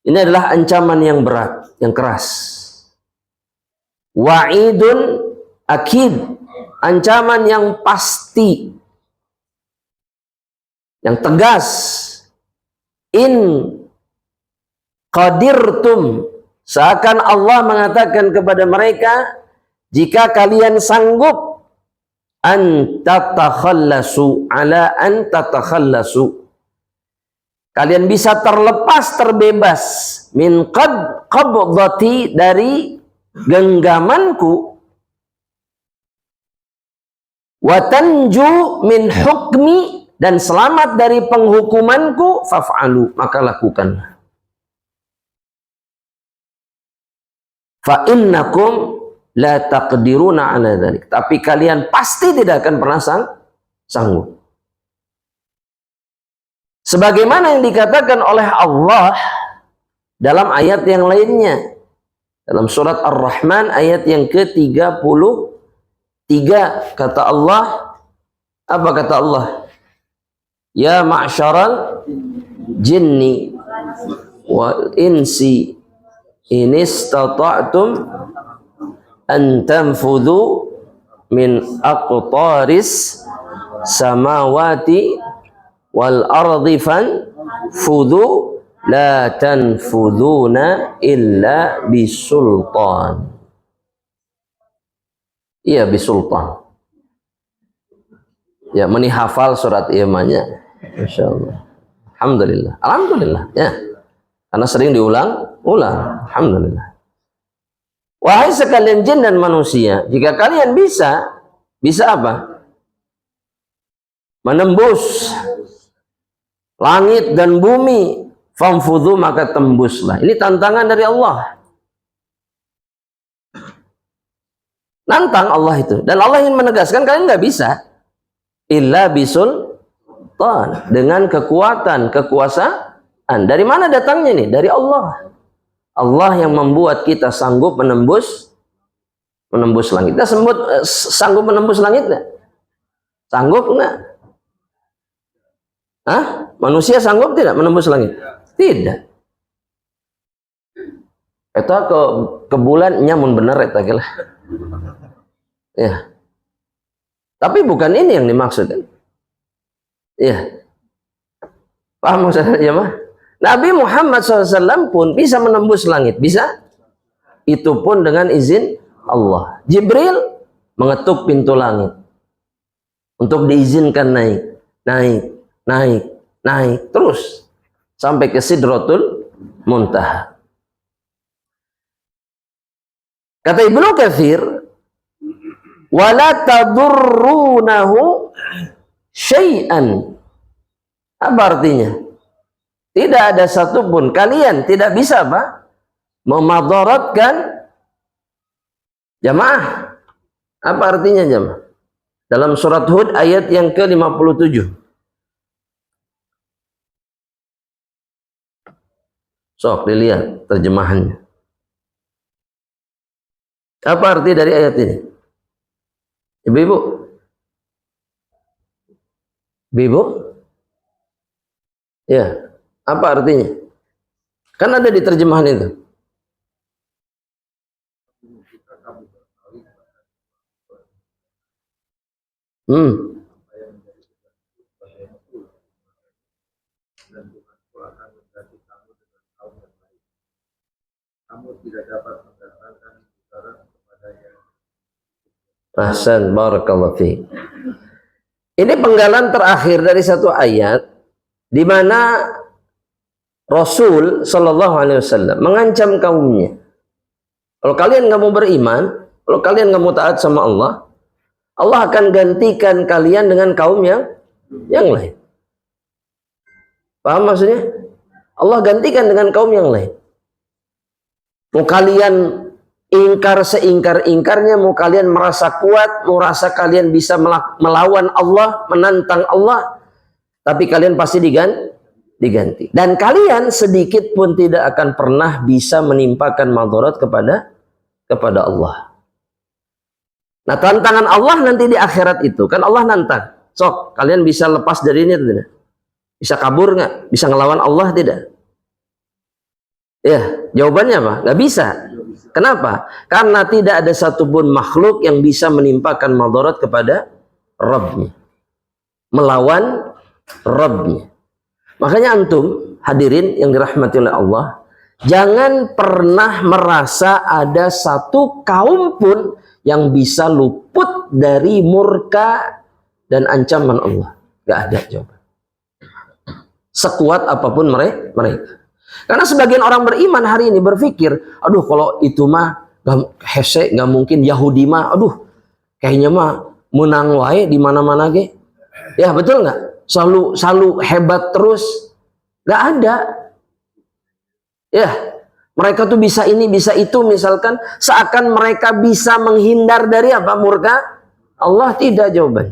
Ini adalah ancaman yang berat, yang keras. Wa'idun akid, ancaman yang pasti, yang tegas. in qadirtum, seakan Allah mengatakan kepada mereka, jika kalian sanggup an tatakhallasu ala an tatakhallasu, kalian bisa terlepas, terbebas min qabdati, dari genggamanku, wa tanju min hukmi, dan selamat dari penghukumanku, faf'alu, maka lakukanlah. Fa innakum la taqdiruna ala dzalik, tapi kalian pasti tidak akan pernah sanggup. Sebagaimana yang dikatakan oleh Allah dalam ayat yang lainnya, dalam surat Ar-Rahman ayat yang ke-33, kata Allah, apa kata Allah? Ya ma'syaral jinni wal insi in istata'tum an tanfudhu min aqtaris samawati wal ardi fanfudhu la tanfudhuna illa bisultan. Iya, bisultan. Ya, menihafal surat imannya. Masyaallah. Alhamdulillah. Alhamdulillah, ya. Karena sering diulang-ulang. Alhamdulillah. Wahai sekalian jin dan manusia, jika kalian bisa apa? Menembus langit dan bumi, famfudhu, maka tembuslah. Ini tantangan dari Allah. Nantang Allah itu. Dan Allah ingin menegaskan kalian nggak bisa. Illa bisultan, dengan kekuatan, kekuasaan. Dari mana datangnya ini? Dari Allah. Allah yang membuat kita sanggup menembus langit. Kita sanggup menembus langit nggak? Sanggup nggak? Hah? Manusia sanggup tidak menembus langit? Tidak. Eta ke bulan nyamun bener eta ge lah. Ya. Tapi bukan ini yang dimaksud. Ya. Paham maksudnya ya mah? Nabi Muhammad SAW pun bisa menembus langit, bisa. Itu pun dengan izin Allah. Jibril mengetuk pintu langit untuk diizinkan naik terus sampai ke Sidratul Muntaha. Kata Ibnu Katsir, wala tadurrunahu syai'an. Apa artinya? Tidak ada satupun kalian tidak bisa apa? Memadaratkan jamaah. Apa artinya jamaah? Dalam surat Hud ayat yang ke-57. Sok dilihat terjemahannya. Apa arti dari ayat ini? Ibu-ibu? Ibu? Ya. Apa artinya? Kan ada di terjemahan itu. Kamu tidak dapat mendatangkan saudara kepada yang Ahsan, barakallahu fiik. Ini penggalan terakhir dari satu ayat di mana Rasul Shallallahu Alaihi Wasallam mengancam kaumnya, kalau kalian nggak mau beriman, kalau kalian nggak mau taat sama Allah, Allah akan gantikan kalian dengan kaum yang lain. Paham maksudnya? Allah gantikan dengan kaum yang lain. Mau kalian ingkar seingkar-ingkarnya, mau kalian merasa kuat, mau rasa kalian bisa melawan Allah, menantang Allah, tapi kalian pasti diganti. Dan kalian sedikit pun tidak akan pernah bisa menimpakan madarat kepada Allah. Nah, tantangan Allah nanti di akhirat itu, kan Allah nantang. Sok, kalian bisa lepas dari ini atau tidak? Bisa kabur nggak? Bisa ngelawan Allah tidak? Ya, jawabannya apa? Nggak bisa. Kenapa? Karena tidak ada satupun makhluk yang bisa menimpakan madarat kepada Rabbnya. Melawan Rabbnya. Makanya antum hadirin yang dirahmati oleh Allah, jangan pernah merasa ada satu kaum pun yang bisa luput dari murka dan ancaman Allah. Gak ada jawaban. Sekuat apapun mereka. Karena sebagian orang beriman hari ini berpikir, aduh kalau itu mah hese nggak mungkin, Yahudi mah, aduh kayaknya mah menang wae di mana-mana ge. Ya betul nggak? Selalu hebat terus. Nggak ada. Ya, mereka tuh bisa ini, bisa itu, misalkan seakan mereka bisa menghindar dari apa? Murka Allah. Tidak jawaban.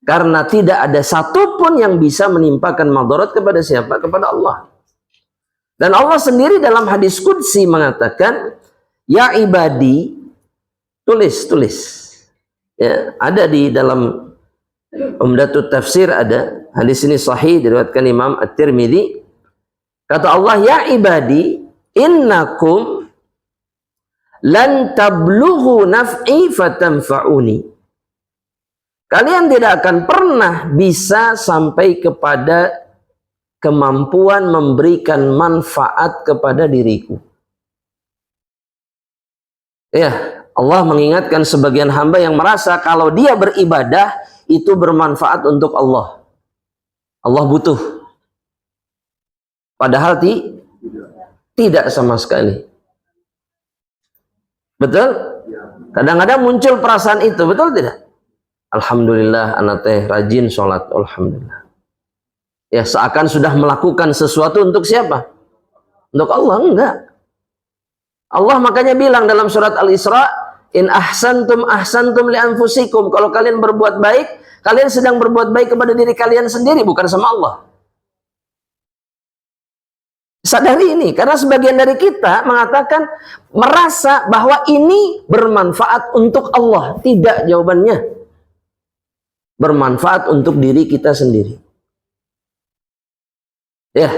Karena tidak ada satupun yang bisa menimpakan madarat kepada siapa? Kepada Allah. Dan Allah sendiri dalam hadis qudsi mengatakan, ya ibadi, tulis. Ya, ada di dalam Umdatut Tafsir ada. Hadis ini sahih diriwayatkan Imam At-Tirmidzi. Kata Allah, ya ibadi, innakum lan tablughu naf'i fatanfa'uni. Kalian tidak akan pernah bisa sampai kepada kemampuan memberikan manfaat kepada diriku. Ya, Allah mengingatkan sebagian hamba yang merasa kalau dia beribadah itu bermanfaat untuk Allah. Allah butuh. Padahal tidak sama sekali. Betul? Kadang-kadang muncul perasaan itu, betul tidak? Alhamdulillah anak teh rajin sholat, alhamdulillah. Ya, seakan sudah melakukan sesuatu untuk siapa? Untuk Allah, enggak. Allah makanya bilang dalam surat Al-Isra, in ahsantum ahsantum li anfusikum. Kalau kalian berbuat baik, kalian sedang berbuat baik kepada diri kalian sendiri, bukan sama Allah. Sadari ini, karena sebagian dari kita mengatakan, merasa bahwa ini bermanfaat untuk Allah. Tidak, jawabannya. Bermanfaat untuk diri kita sendiri. Ya.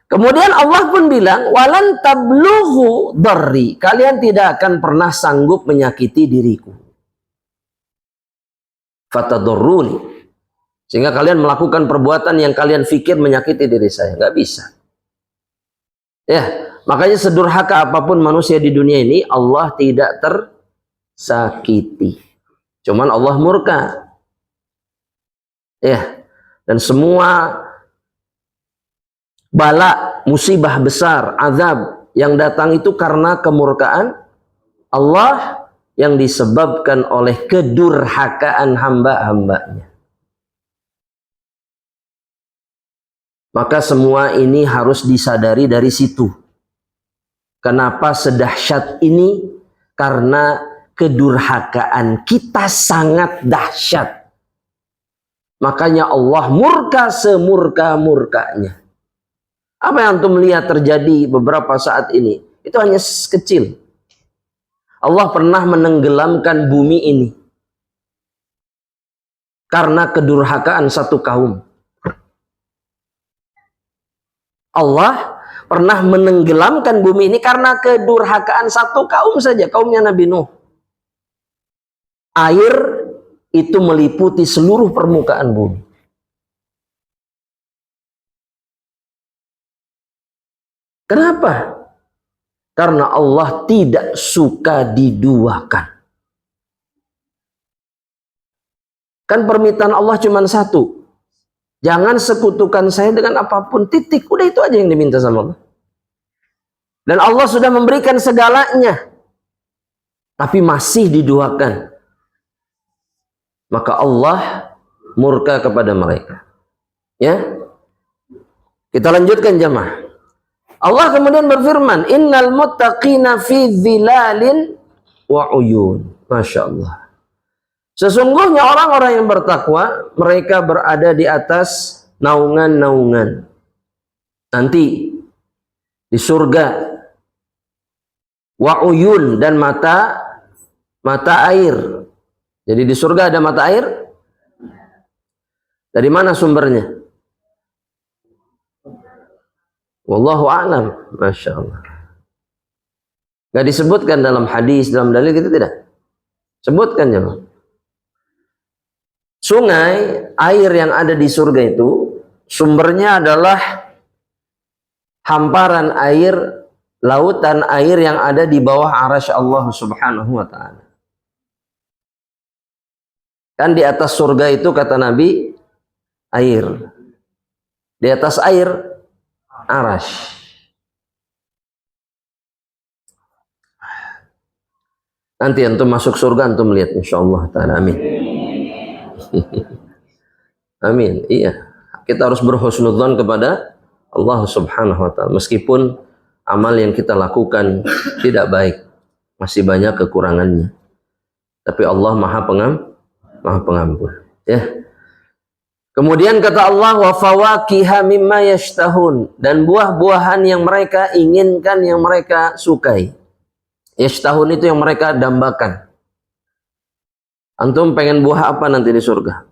Kemudian Allah pun bilang, walan tablughu darri. Kalian tidak akan pernah sanggup menyakiti diriku. Fatadurruni. Sehingga kalian melakukan perbuatan yang kalian pikir menyakiti diri saya. Nggak bisa. Ya, makanya sedurhaka apapun manusia di dunia ini, Allah tidak tersakiti. Cuman Allah murka. Ya, dan semua bala, musibah besar, azab yang datang itu karena kemurkaan Allah yang disebabkan oleh kedurhakaan hamba-hambanya. Maka semua ini harus disadari dari situ. Kenapa sedahsyat ini? Karena kedurhakaan kita sangat dahsyat. Makanya Allah murka semurka-murkanya. Apa yang antum lihat terjadi beberapa saat ini? Itu hanya kecil. Allah pernah menenggelamkan bumi ini. Karena kedurhakaan satu kaum. Allah pernah menenggelamkan bumi ini karena kedurhakaan satu kaum saja. Kaumnya Nabi Nuh. Air itu meliputi seluruh permukaan bumi. Kenapa? Karena Allah tidak suka diduakan. Kan permintaan Allah cuma satu. Jangan sekutukan saya dengan apapun, titik. Udah itu aja yang diminta sama Allah. Dan Allah sudah memberikan segalanya. Tapi masih diduakan. Maka Allah murka kepada mereka. Ya. Kita lanjutkan jemaah. Allah kemudian berfirman, innal muttaqina fi dhilalin wa uyun. Masya Allah. Sesungguhnya orang-orang yang bertakwa, mereka berada di atas naungan-naungan. Nanti di surga. Wa uyun, dan mata air. Jadi di surga ada mata air. Dari mana sumbernya? Wallahu a'lam. Masya Allah. Gak disebutkan dalam hadis, dalam dalil gitu tidak? Sebutkan ya. Sungai, air yang ada di surga itu sumbernya adalah hamparan air, lautan air yang ada di bawah arasy Allah Subhanahu wa taala. Kan di atas surga itu kata Nabi air. Di atas air arasy. Nanti antum masuk surga antum lihat insyaallah taala. Amin. Amin. Iya. Kita harus berhusnudzon kepada Allah Subhanahu wa taala meskipun amal yang kita lakukan tidak baik, masih banyak kekurangannya. Tapi Allah Maha Pengampun. Ya. Kemudian kata Allah wa fawakiha mimma yashtahun, dan buah-buahan yang mereka inginkan, yang mereka sukai. Yashtahun itu yang mereka dambakan. Antum pengen buah apa nanti di surga?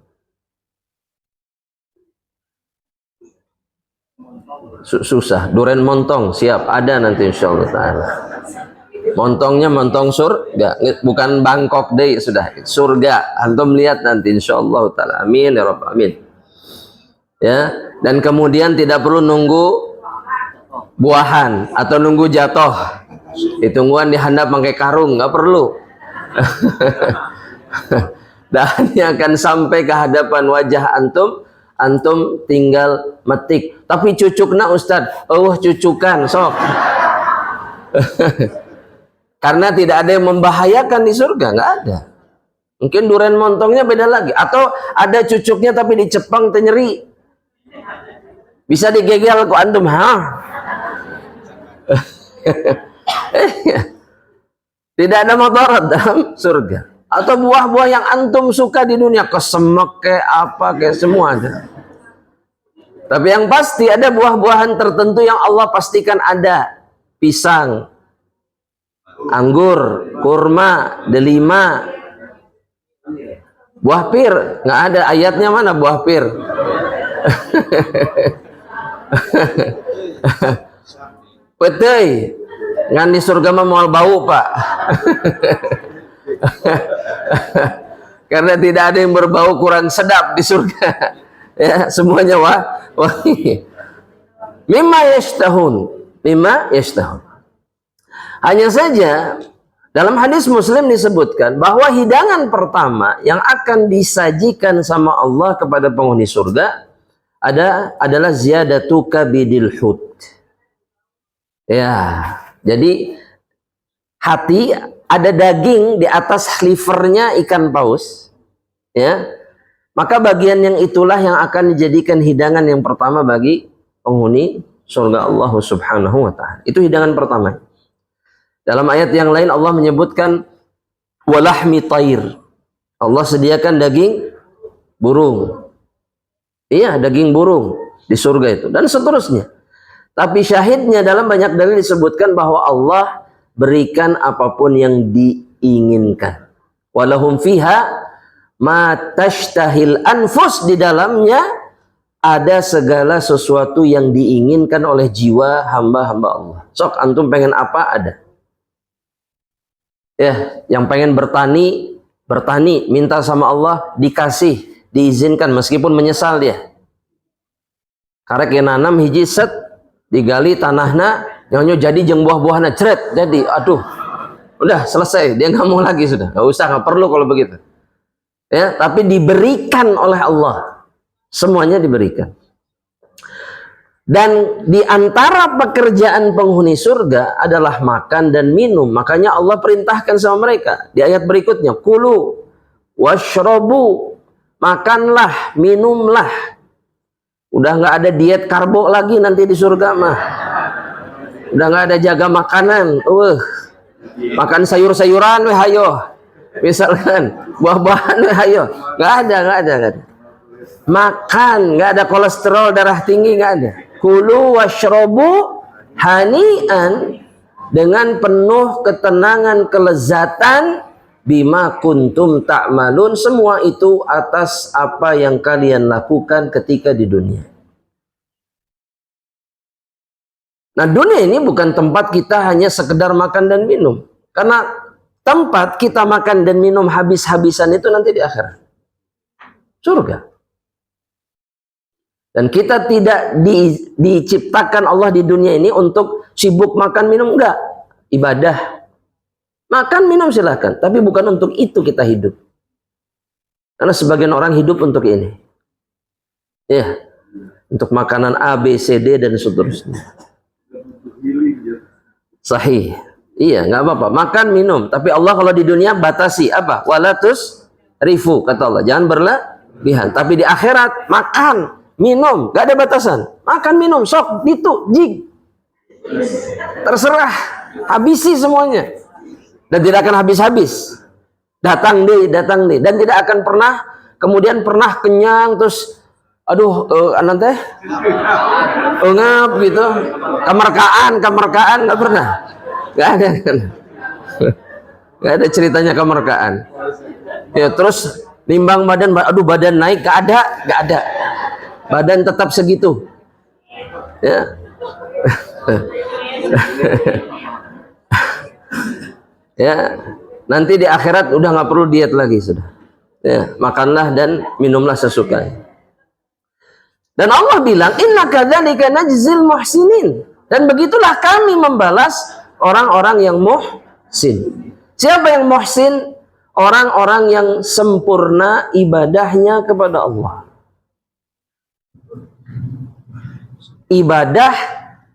Susah. Duren montong siap, ada nanti insyaallah taala. Montongnya montong surga, bukan Bangkok deh, sudah surga. Antum lihat nanti insyaallah taala. Amin ya rabbal alamin. Ya, dan kemudian tidak perlu nunggu buahan atau nunggu jatuh. Ditungguan dihandap pakai karung, nggak perlu. Dahannya akan sampai ke hadapan wajah antum, antum tinggal metik. Tapi cucukna Ustaz, cucukan sok. Karena tidak ada yang membahayakan di surga, nggak ada. Mungkin duren montongnya beda lagi, atau ada cucuknya tapi dicepang nyeri. Bisa digegel kok antum, Tidak ada mudarat dalam surga. Atau buah-buah yang antum suka di dunia, kesemek kayak apa kayak semua ada. Tapi yang pasti ada buah-buahan tertentu yang Allah pastikan ada. Pisang, anggur, kurma, delima, buah pir. Nggak ada ayatnya, mana buah pir? Petei ngan di surga mah moal bau pak. Karena tidak ada yang berbau kurang sedap di surga. Ya, semuanya wangi. Mimma yashtahun. Hanya saja dalam hadis Muslim disebutkan bahwa hidangan pertama yang akan disajikan sama Allah kepada penghuni surga adalah ziyadatu kabidil hut. Ya, jadi hati ada daging di atas livernya ikan paus, ya. Maka bagian yang itulah yang akan dijadikan hidangan yang pertama bagi penghuni surga Allah Subhanahu wa taala. Itu hidangan pertama. Dalam ayat yang lain Allah menyebutkan walahmi tair. Allah sediakan daging burung. Iya, daging burung di surga itu dan seterusnya. Tapi syahidnya dalam banyak dalil disebutkan bahwa Allah berikan apapun yang diinginkan. Walahum fiha ma tashtahil anfus, di dalamnya ada segala sesuatu yang diinginkan oleh jiwa hamba-hamba Allah. Sok antum pengen apa ada. Ya, yang pengen bertani, minta sama Allah dikasih, diizinkan meskipun menyesal dia. Karena kena nanam hiji set digali tanahnya, nyonya jadi jeng buah-buahnya ceret, jadi aduh, udah selesai, dia nggak mau lagi sudah, nggak usah, nggak perlu kalau begitu. Ya, tapi diberikan oleh Allah, semuanya diberikan. Dan di antara pekerjaan penghuni surga adalah makan dan minum. Makanya Allah perintahkan sama mereka di ayat berikutnya, kulu washrobu, makanlah, minumlah. Udah nggak ada diet karbo lagi nanti di surga mah. Udah nggak ada jaga makanan. Makan sayur-sayuran weh hayo. Misalkan buah-buahan weh hayo. Nggak ada. Makan, nggak ada kolesterol darah tinggi, nggak ada. Kulu washrobu hani'an, dengan penuh ketenangan, kelezatan, bima kuntum ta'malun, semua itu atas apa yang kalian lakukan ketika di dunia. Nah, dunia ini bukan tempat kita hanya sekedar makan dan minum. Karena tempat kita makan dan minum habis-habisan itu nanti di akhirat. Surga. Dan kita tidak diciptakan Allah di dunia ini untuk sibuk makan minum, enggak. Ibadah. Makan minum silahkan, tapi bukan untuk itu kita hidup. Karena sebagian orang hidup untuk ini. Ya, untuk makanan A, B, C, D dan seterusnya. Sahih. Iya, nggak apa-apa. Makan, minum. Tapi Allah kalau di dunia batasi apa? Walatus rifu, kata Allah. Jangan berlebihan. Tapi di akhirat makan, minum, nggak ada batasan. Makan, minum, sok, itu, jig. Terserah. Habisi semuanya. Dan tidak akan habis-habis. Datang deh. Dan tidak akan pernah, kemudian pernah kenyang, terus aduh, nanti ngap gitu, kemerkaan, nggak pernah, nggak ada kan, nggak ada ceritanya kemerkaan. Ya terus nimbang badan, aduh badan naik, nggak ada, badan tetap segitu. Ya, ya nanti di akhirat udah nggak perlu diet lagi sudah. Ya, makanlah dan minumlah sesukanya. Dan Allah bilang, inna kadzalika najzil muhsinin. Dan begitulah kami membalas orang-orang yang muhsin. Siapa yang muhsin? Orang-orang yang sempurna ibadahnya kepada Allah. Ibadah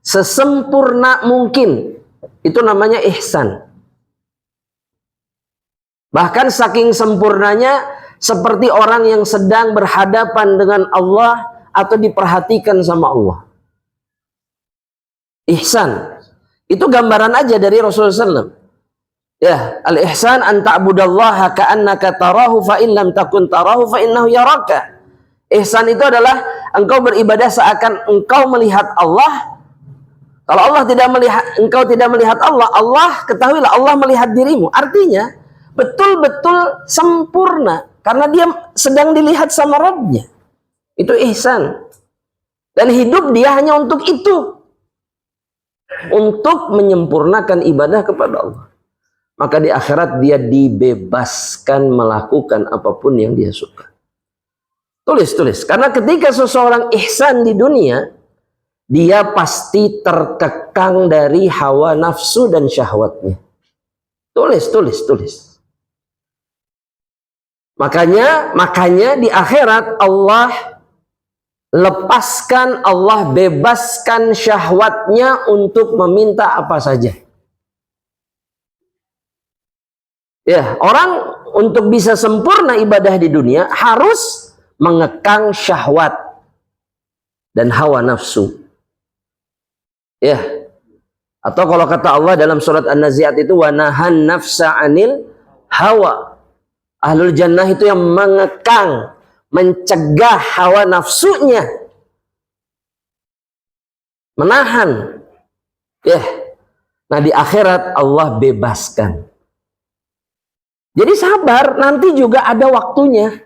sesempurna mungkin. Itu namanya ihsan. Bahkan saking sempurnanya seperti orang yang sedang berhadapan dengan Allah atau diperhatikan sama Allah. Ihsan. Itu gambaran aja dari Rasulullah SAW. Ya, al-ihsan an ta'budallaha ka'annaka tarahu fa in lam takun tarahu fa innahu yaraka. Ihsan itu adalah engkau beribadah seakan engkau melihat Allah. Kalau Allah tidak melihat, engkau tidak melihat Allah, Allah ketahuilah Allah melihat dirimu. Artinya betul-betul sempurna karena dia sedang dilihat sama Rabbnya. Itu ihsan. Dan hidup dia hanya untuk itu. Untuk menyempurnakan ibadah kepada Allah. Maka di akhirat dia dibebaskan melakukan apapun yang dia suka. Tulis. Karena ketika seseorang ihsan di dunia, dia pasti terkekang dari hawa nafsu dan syahwatnya. Tulis. Makanya di akhirat Allah lepaskan, Allah bebaskan syahwatnya untuk meminta apa saja. Ya, orang untuk bisa sempurna ibadah di dunia harus mengekang syahwat dan hawa nafsu. Ya. Atau kalau kata Allah dalam surat An-Nazi'at itu wa nahan nafsa 'anil hawa. Ahlul jannah itu yang mengekang, mencegah hawa nafsunya, menahan. Ya. Nah di akhirat Allah bebaskan. Jadi sabar, nanti juga ada waktunya.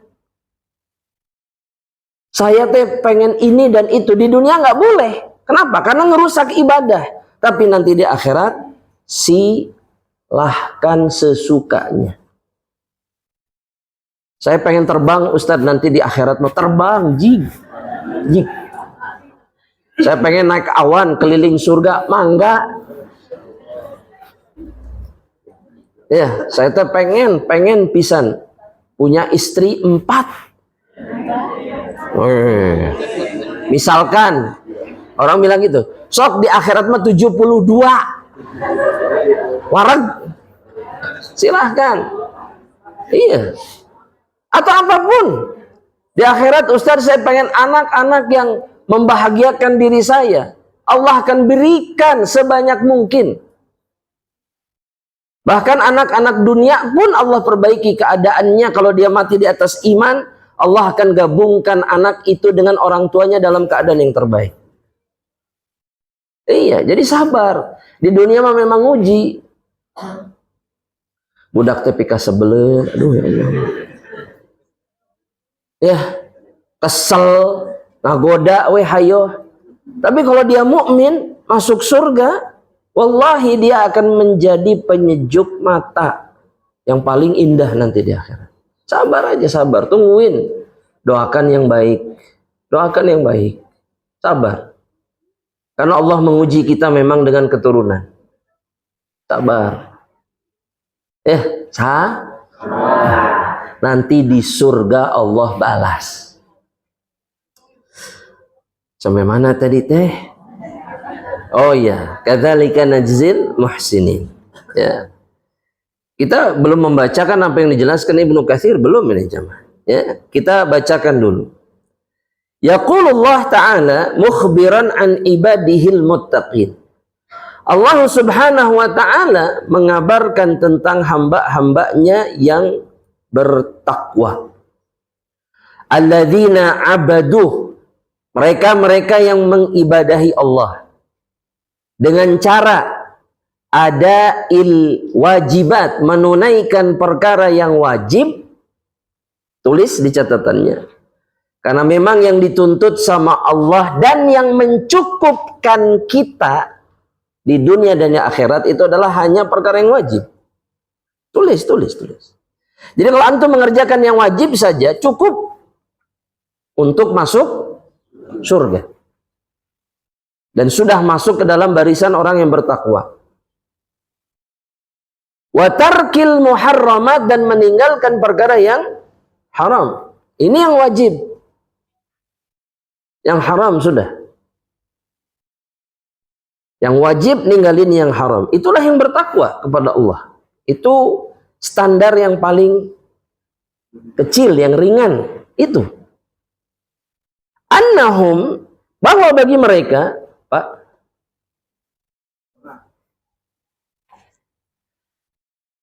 Saya pengen ini dan itu, di dunia nggak boleh. Kenapa? Karena ngerusak ibadah. Tapi nanti di akhirat silahkan sesukanya. Saya pengen terbang, Ustadz, nanti di akhirat mau terbang, jig. Saya pengen naik awan keliling surga, mangga. Ya, saya tuh pengen pisan punya istri 4. Misalkan orang bilang gitu, sok di akhirat mah 72. Wareg. Silahkan. Iya. Atau apapun. Di akhirat, Ustaz, saya pengen anak-anak yang membahagiakan diri saya. Allah akan berikan sebanyak mungkin. Bahkan anak-anak dunia pun Allah perbaiki keadaannya. Kalau dia mati di atas iman, Allah akan gabungkan anak itu dengan orang tuanya dalam keadaan yang terbaik. Iya, jadi sabar. Di dunia mah memang uji. Budak teh pika sebelum, aduh ya Allah. Ya, kesel, nagoda we hayo. Tapi kalau dia mukmin, masuk surga, wallahi dia akan menjadi penyejuk mata yang paling indah nanti di akhirat. Sabar aja, sabar, tungguin. Doakan yang baik. Doakan yang baik. Sabar. Karena Allah menguji kita memang dengan keturunan. Sabar. Nanti di surga Allah balas. Sampai mana tadi teh? Oh iya, kadzalika najzil muhsinin. Ya. Kita belum membacakan apa yang dijelaskan Ibnu Katsir, belum ini jemaah. Ya, kita bacakan dulu. Yaqulullah ta'ala mukhbiran an ibadihil muttaqin. Allah Subhanahu wa ta'ala mengabarkan tentang hamba-hambanya yang bertakwa. Alladzina abaduh, mereka-mereka yang mengibadahi Allah dengan cara ada wajibat, menunaikan perkara yang wajib. Tulis di catatannya, karena memang yang dituntut sama Allah dan yang mencukupkan kita di dunia dan di akhirat itu adalah hanya perkara yang wajib. Tulis. Jadi kalau antum mengerjakan yang wajib saja cukup untuk masuk surga. Dan sudah masuk ke dalam barisan orang yang bertakwa. Wa tarkil muharramat, dan meninggalkan perkara yang haram. Ini yang wajib. Yang haram sudah. Yang wajib ninggalin yang haram. Itulah yang bertakwa kepada Allah. Itu standar yang paling kecil, yang ringan. Itu. Annahum, bahwa bagi mereka, Pak,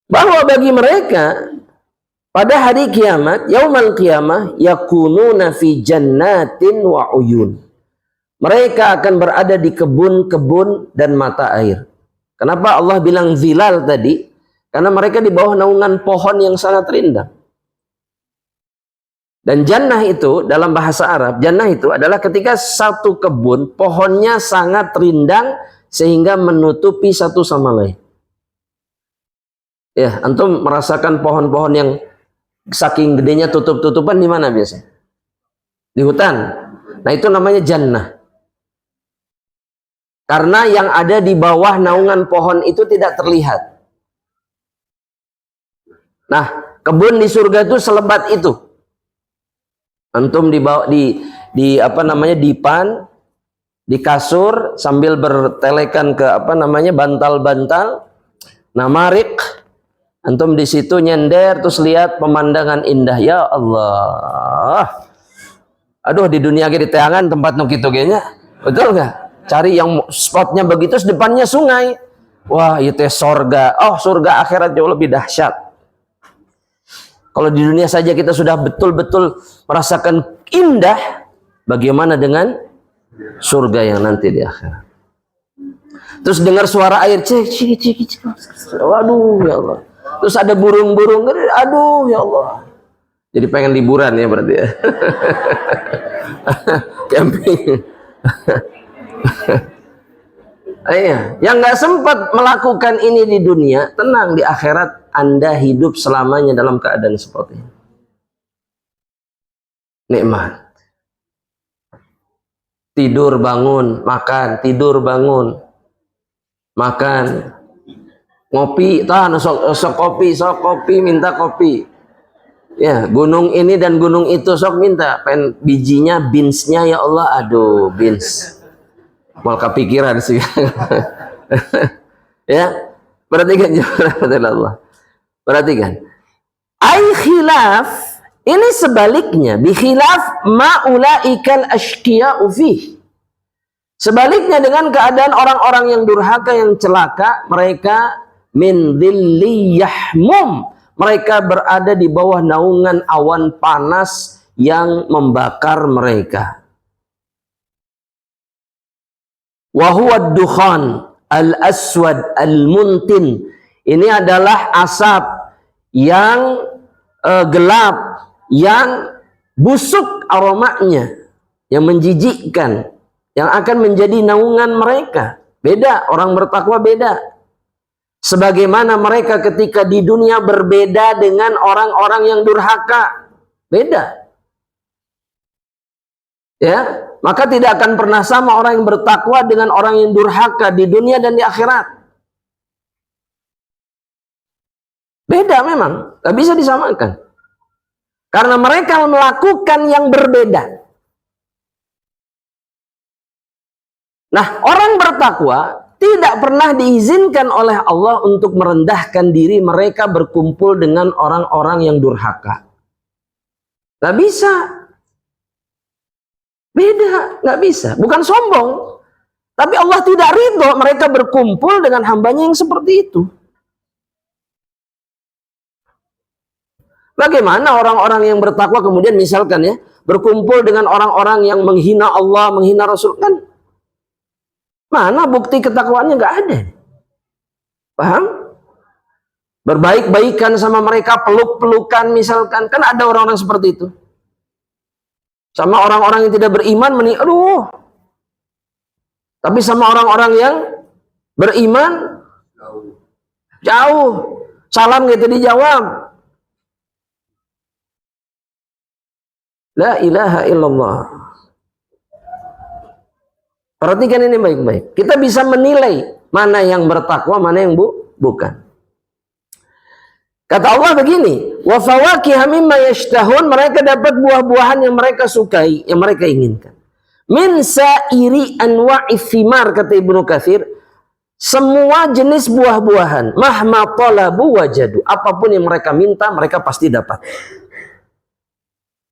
bahwa bagi mereka pada hari kiamat, yaumal qiyamah, yakununa fi jannatin wa uyun. Mereka akan berada di kebun-kebun dan mata air. Kenapa Allah bilang zilal tadi? Karena mereka di bawah naungan pohon yang sangat rindang. Dan jannah itu dalam bahasa Arab, jannah itu adalah ketika satu kebun pohonnya sangat rindang sehingga menutupi satu sama lain. Ya, antum merasakan pohon-pohon yang saking gedenya tutup-tutupan di mana biasanya? Di hutan. Nah, itu namanya jannah. Karena yang ada di bawah naungan pohon itu tidak terlihat. Nah, kebun di surga itu selebat itu. Antum dibawa di apa namanya, dipan, di kasur sambil bertelekan ke apa namanya, bantal-bantal. Namarik. Antum di situ nyender terus lihat pemandangan indah. Ya Allah. Aduh, di dunia ge di teangan tempat nu kitu ge nya. Betul enggak? Cari yang spotnya begitu, depannya sungai. Wah, itu surga. Oh, surga akhirat jauh lebih dahsyat. Kalau di dunia saja kita sudah betul-betul merasakan indah, bagaimana dengan surga yang nanti di akhirat? Terus dengar suara air, cik. Waduh, ya Allah. Terus ada burung-burung, aduh, ya Allah. Jadi pengen liburan ya berarti ya. Camping. Yang nggak sempat melakukan ini di dunia, tenang, di akhirat Anda hidup selamanya dalam keadaan seperti ini. Nikmat. Tidur bangun, makan, tidur bangun, makan, ngopi, sok kopi, minta kopi. Ya, gunung ini dan gunung itu sok minta, bijinya, beansnya, ya Allah, aduh, beans. Mal kepikiran sih. Ya, perhatikan Allah. Perhatikan. Ai khilaf, ini sebaliknya, bi khilaf ma ulaikal ashqiya'u fih. Sebaliknya dengan keadaan orang-orang yang durhaka, yang celaka, mereka min dhilli yahmum. Mereka berada di bawah naungan awan panas yang membakar mereka. Wahuwa dukhan al-aswad al-muntin. Ini adalah asap yang gelap, yang busuk aromanya, yang menjijikkan, yang akan menjadi naungan mereka. Beda, orang bertakwa beda. Sebagaimana mereka ketika di dunia berbeda dengan orang-orang yang durhaka. Beda. Ya, maka tidak akan pernah sama orang yang bertakwa dengan orang yang durhaka di dunia dan di akhirat. Beda memang, tak bisa disamakan. Karena mereka melakukan yang berbeda. Nah, orang bertakwa tidak pernah diizinkan oleh Allah untuk merendahkan diri mereka berkumpul dengan orang-orang yang durhaka. Gak bisa. Beda, gak bisa. Bukan sombong. Tapi Allah tidak ridho mereka berkumpul dengan hambanya yang seperti itu. Bagaimana orang-orang yang bertakwa kemudian misalkan ya, berkumpul dengan orang-orang yang menghina Allah, menghina Rasul, kan mana bukti ketakwaannya? Gak ada. Paham? Berbaik-baikan sama mereka, peluk-pelukan misalkan, kan ada orang-orang seperti itu. Sama orang-orang yang tidak beriman, aduh. Tapi sama orang-orang yang beriman, jauh. Salam gitu dijawab. La ilaha illallah. Perhatikan ini baik-baik. Kita bisa menilai mana yang bertakwa, mana yang bukan. Kata Allah begini, wa fawakiha mimma yashtahun, mereka dapat buah-buahan yang mereka sukai, yang mereka inginkan. Min sa'iri anwa'i thimar, kata Ibnu Katsir, semua jenis buah-buahan, mahma talabu wajadu, apapun yang mereka minta, mereka pasti dapat.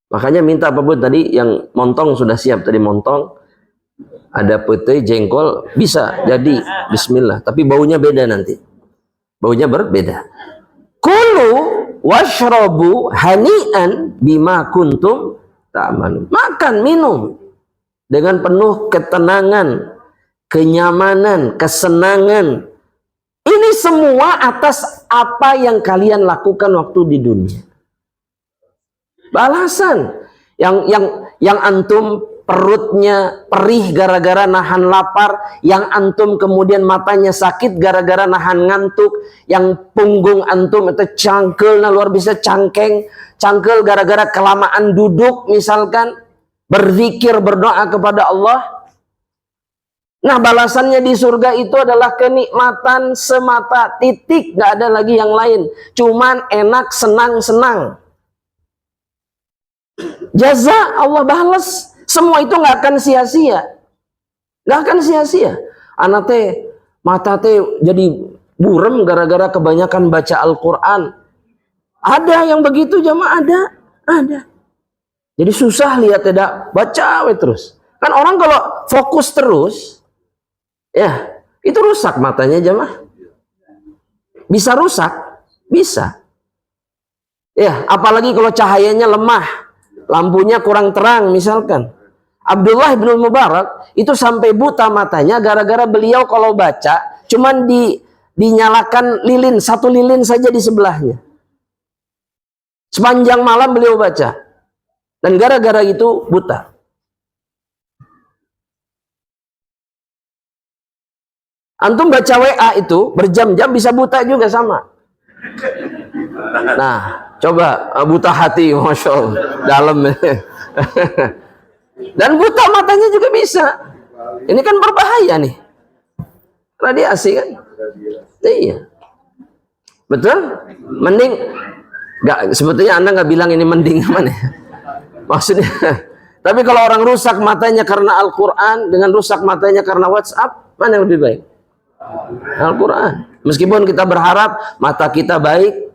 Makanya minta apapun tadi, yang montong sudah siap tadi, montong, ada pete, jengkol, bisa jadi bismillah, tapi baunya beda nanti. Baunya berbeda. Kulu washrabu hani'an bima kuntum ta'malun. Makan, minum dengan penuh ketenangan, kenyamanan, kesenangan. Ini semua atas apa yang kalian lakukan waktu di dunia. Balasan yang antum perutnya perih gara-gara nahan lapar, yang antum kemudian matanya sakit gara-gara nahan ngantuk, yang punggung antum itu cangkel, nah luar biasa cangkel gara-gara kelamaan duduk misalkan, berzikir, berdoa kepada Allah. Nah, balasannya di surga itu adalah kenikmatan semata, titik, gak ada lagi yang lain, cuman enak, senang-senang. Jaza Allah balas. Semua itu nggak akan sia-sia. Nggak akan sia-sia. Anak teh, mata teh jadi burem gara-gara kebanyakan baca Al-Quran. Ada yang begitu jamaah, ada. Jadi susah lihat tidak, baca terus. Kan orang kalau fokus terus, ya itu rusak matanya jamaah. Bisa rusak, bisa. Ya, apalagi kalau cahayanya lemah. Lampunya kurang terang misalkan. Abdullah bin Mubarak itu sampai buta matanya gara-gara beliau kalau baca cuman dinyalakan lilin, satu lilin saja di sebelahnya. Sepanjang malam beliau baca. Dan gara-gara itu buta. Antum baca WA itu berjam-jam bisa buta juga sama. Nah, coba buta hati, masya Allah, dalam. Dan buta matanya juga bisa. Ini kan berbahaya nih, radiasi kan? Iya, betul. Mending nggak, sebetulnya Anda nggak bilang ini mending mana? Maksudnya, tapi kalau orang rusak matanya karena Al-Quran dengan rusak matanya karena WhatsApp, mana yang lebih baik? Al-Quran. Meskipun kita berharap mata kita baik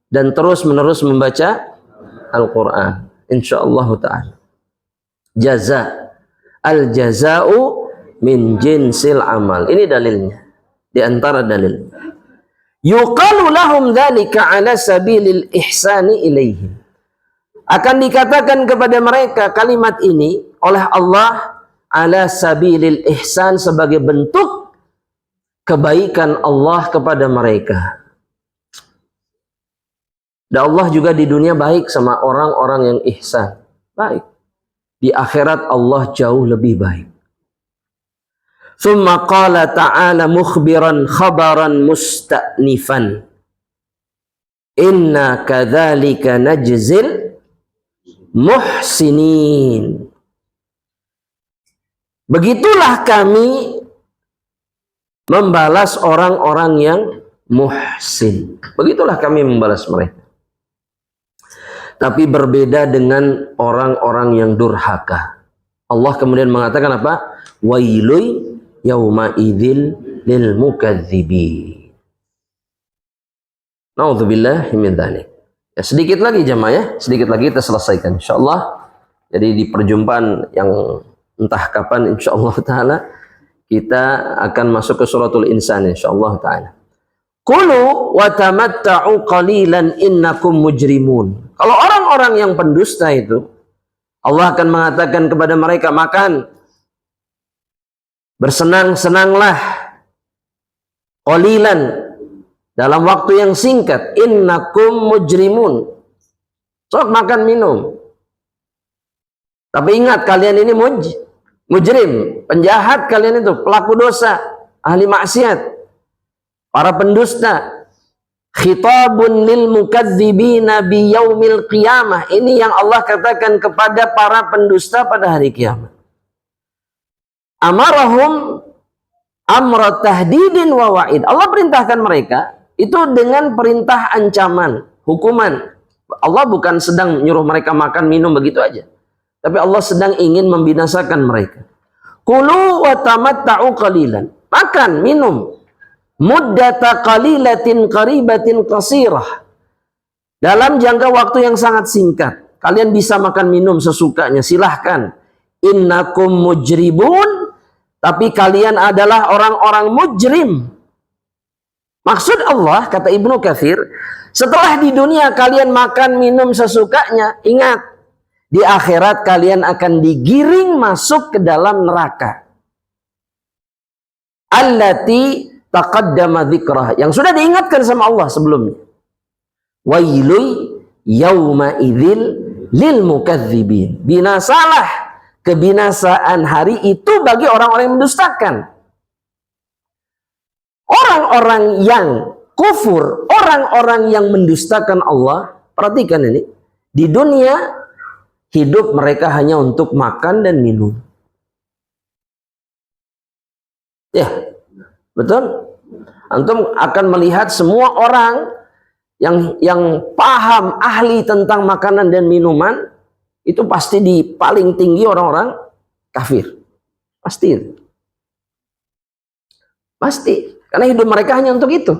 dan terus-menerus membaca Al-Quran, insyaallah ta'ala. Jaza, al-jaza'u min jinsil amal. Ini dalilnya, di antara dalil. Yuqalu lahum dzalika ala sabilil ihsani ilaihim. Akan dikatakan kepada mereka kalimat ini oleh Allah ala sabilil ihsan, sebagai bentuk kebaikan Allah kepada mereka. Dan Allah juga di dunia baik sama orang-orang yang ihsan. Baik. Di akhirat Allah jauh lebih baik. Thumma qala ta'ala mukhbiran khabaran musta'nifan. Inna kadzalika najzil muhsinin. Begitulah kami membalas orang-orang yang muhsin. Begitulah kami membalas mereka. Tapi berbeda dengan orang-orang yang durhaka. Allah kemudian mengatakan apa? Wailui yauma idzil lil mukadzibin. Nauzubillahi min dzalik. Ya, sedikit lagi jemaah ya, sedikit lagi kita selesaikan insyaallah. Jadi di perjumpaan yang entah kapan insyaallah taala kita akan masuk ke suratul insan insyaallah taala. Kulu wa tamatta'u qalilan innakum mujrimun. Kalau orang-orang yang pendusta itu, Allah akan mengatakan kepada mereka, makan, bersenang-senanglah qalilan, dalam waktu yang singkat, innakum mujrimun. Sok makan minum. Tapi ingat, kalian ini mujrim, penjahat kalian itu, pelaku dosa, ahli maksiat, para pendusta. Khitabun lil mukadzibina bi yaumil qiyamah. Ini yang Allah katakan kepada para pendusta pada hari kiamat. Amarahum amra tahdidin wa wa'id. Allah perintahkan mereka itu dengan perintah ancaman, hukuman. Allah bukan sedang menyuruh mereka makan minum begitu aja. Tapi Allah sedang ingin membinasakan mereka. Kulu wa tamatta'u qalilan. Makan, minum. Muddata qalilatin qaribatin qasirah. Dalam jangka waktu yang sangat singkat. Kalian bisa makan minum sesukanya, silahkan. Innakum mujribun. Tapi kalian adalah orang-orang mujrim. Maksud Allah, kata Ibnu Katsir, setelah di dunia kalian makan minum sesukanya, ingat, di akhirat kalian akan digiring masuk ke dalam neraka. Allati taqaddama dzikrah, yang sudah diingatkan sama Allah sebelumnya. Wailui yauma idzil lil mukadzibin. Binasalah, kebinasaan hari itu bagi orang-orang yang mendustakan. Orang-orang yang kufur, orang-orang yang mendustakan Allah, perhatikan ini, di dunia hidup mereka hanya untuk makan dan minum. Ya, betul? Antum akan melihat semua orang yang paham, ahli tentang makanan dan minuman, itu pasti di paling tinggi orang-orang kafir. Pasti. Pasti. Karena hidup mereka hanya untuk itu.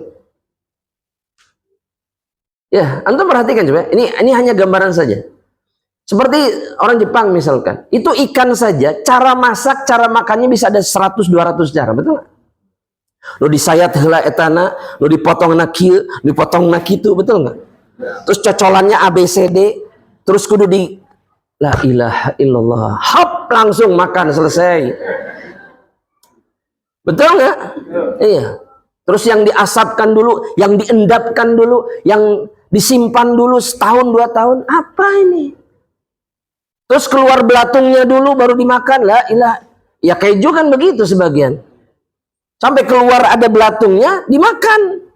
Ya, antum perhatikan coba. Ini hanya gambaran saja. Seperti orang Jepang misalkan. Itu ikan saja, cara masak, cara makannya bisa ada 100-200 cara. Betul nggak? Lo disayat heula etana, lo dipotong na kieu, dipotong na kitu, betul nggak? Terus cocolannya ABCD, terus kudu di la ilaha illallah. Hop, langsung makan selesai. Betul nggak? Iya. Terus yang diasapkan dulu, yang diendapkan dulu, yang disimpan dulu setahun 2 tahun. Apa ini? Terus keluar belatungnya dulu baru dimakan. Lah ilah. Ya keju kan begitu sebagian. Sampai keluar ada belatungnya dimakan.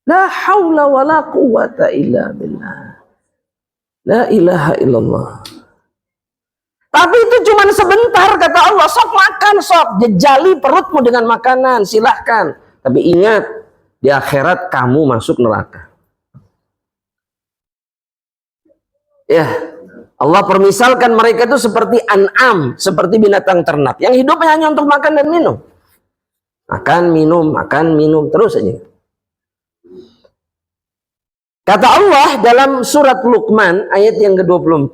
La haula wala quwata illa billah. La ilaha illallah. Tapi itu cuma sebentar, kata Allah. Sok makan, sok. Jejali perutmu dengan makanan, silahkan. Tapi ingat, di akhirat kamu masuk neraka. Ya, Allah permisalkan mereka itu seperti an'am, seperti binatang ternak. Yang hidupnya hanya untuk makan dan minum. Makan, minum, terus aja. Kata Allah dalam surat Luqman, ayat yang ke-24,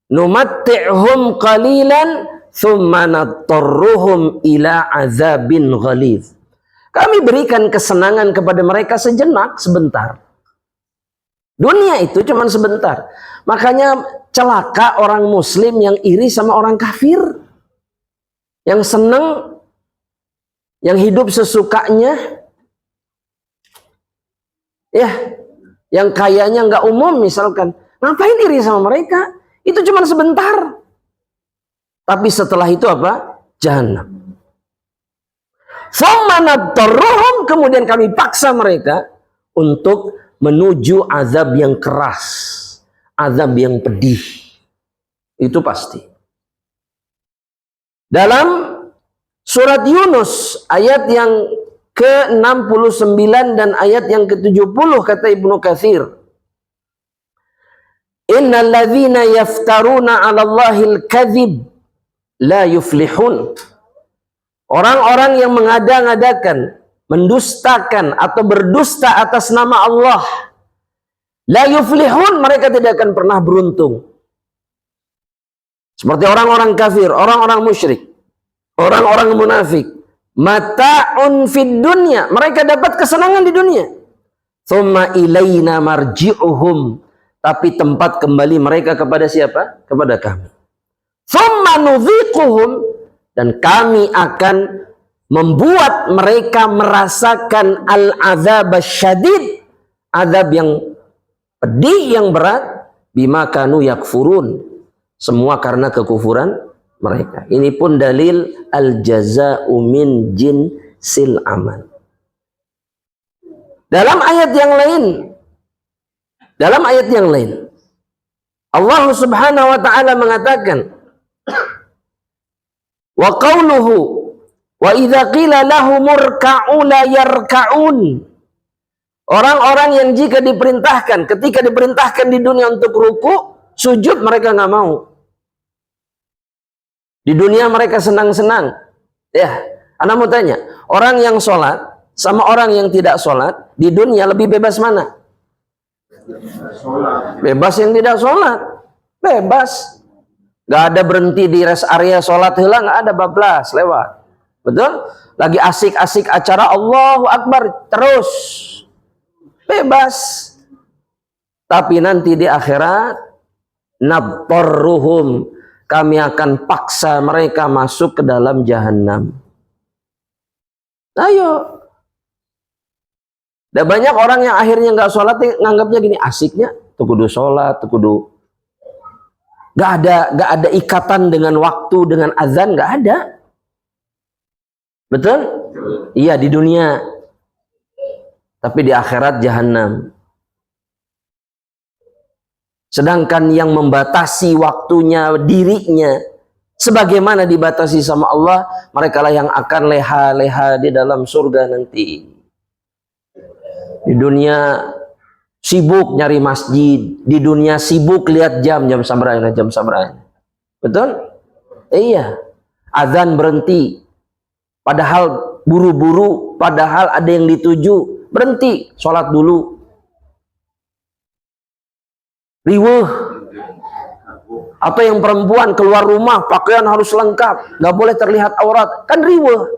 numatti'hum qalilan thumma nattarruhum ila azabin ghalidh. Kami berikan kesenangan kepada mereka sejenak, sebentar. Dunia itu cuma sebentar. Makanya celaka orang muslim yang iri sama orang kafir. Yang seneng, yang hidup sesukanya. Ya, yang kayanya nggak umum misalkan. Ngapain iri sama mereka? Itu cuma sebentar. Tapi setelah itu apa? Jahannam. Kemudian kami paksa mereka untuk menuju azab yang keras, azab yang pedih. Itu pasti. Dalam surat Yunus ayat yang ke-69 dan ayat yang ke-70 kata Ibnu Katsir, innal ladzina yaftaruna 'alallahil kadzib la yuflihun. Orang-orang yang mengada-ngadakan, mendustakan atau berdusta atas nama Allah, la yuflihun, mereka tidak akan pernah beruntung. Seperti orang-orang kafir, orang-orang musyrik, orang-orang munafik. Mata'un fid dunya, mereka dapat kesenangan di dunia. Tsumma ilaina marji'uhum, tapi tempat kembali mereka kepada siapa? Kepada kami. Tsumma nudhiquhum, dan kami akan membuat mereka merasakan al-adzab syadid, azab yang pedih, yang berat, bima kanu yakfurun, semua karena kekufuran mereka. Ini pun dalil al-jaza'u min jinsil amal. Dalam ayat yang lain, Allah Subhanahu wa taala mengatakan, wa qauluhu wa idza qila lahum urka'u la yarka'un. Orang-orang yang ketika diperintahkan di dunia untuk ruku, sujud, mereka nggak mau. Di dunia mereka senang-senang. Ya, Anda mau tanya, orang yang sholat sama orang yang tidak sholat, di dunia lebih bebas mana? Bebas yang tidak sholat. Bebas. Gak ada berhenti di rest area sholat heula, gak ada, bablas lewat. Betul? Lagi asik-asik acara, Allahu Akbar, terus. Bebas. Tapi nanti di akhirat, nabtarruhum, kami akan paksa mereka masuk ke dalam jahanam. Ayo. Dan banyak orang yang akhirnya nggak sholat, nganggapnya gini, asiknya tuh kudu sholat, tuh kudu. Nggak ada ikatan dengan waktu, dengan azan, nggak ada. Betul? Iya, di dunia. Tapi di akhirat jahanam. Sedangkan yang membatasi waktunya dirinya, sebagaimana dibatasi sama Allah, mereka lah yang akan leha-leha di dalam surga nanti. Di dunia sibuk nyari masjid, di dunia sibuk lihat jam sabrana. Betul? Iya. Azan berhenti. Padahal buru-buru, padahal ada yang dituju, berhenti, sholat dulu. Riweuh. Atau yang perempuan keluar rumah pakaian harus lengkap, nggak boleh terlihat aurat, kan riweuh.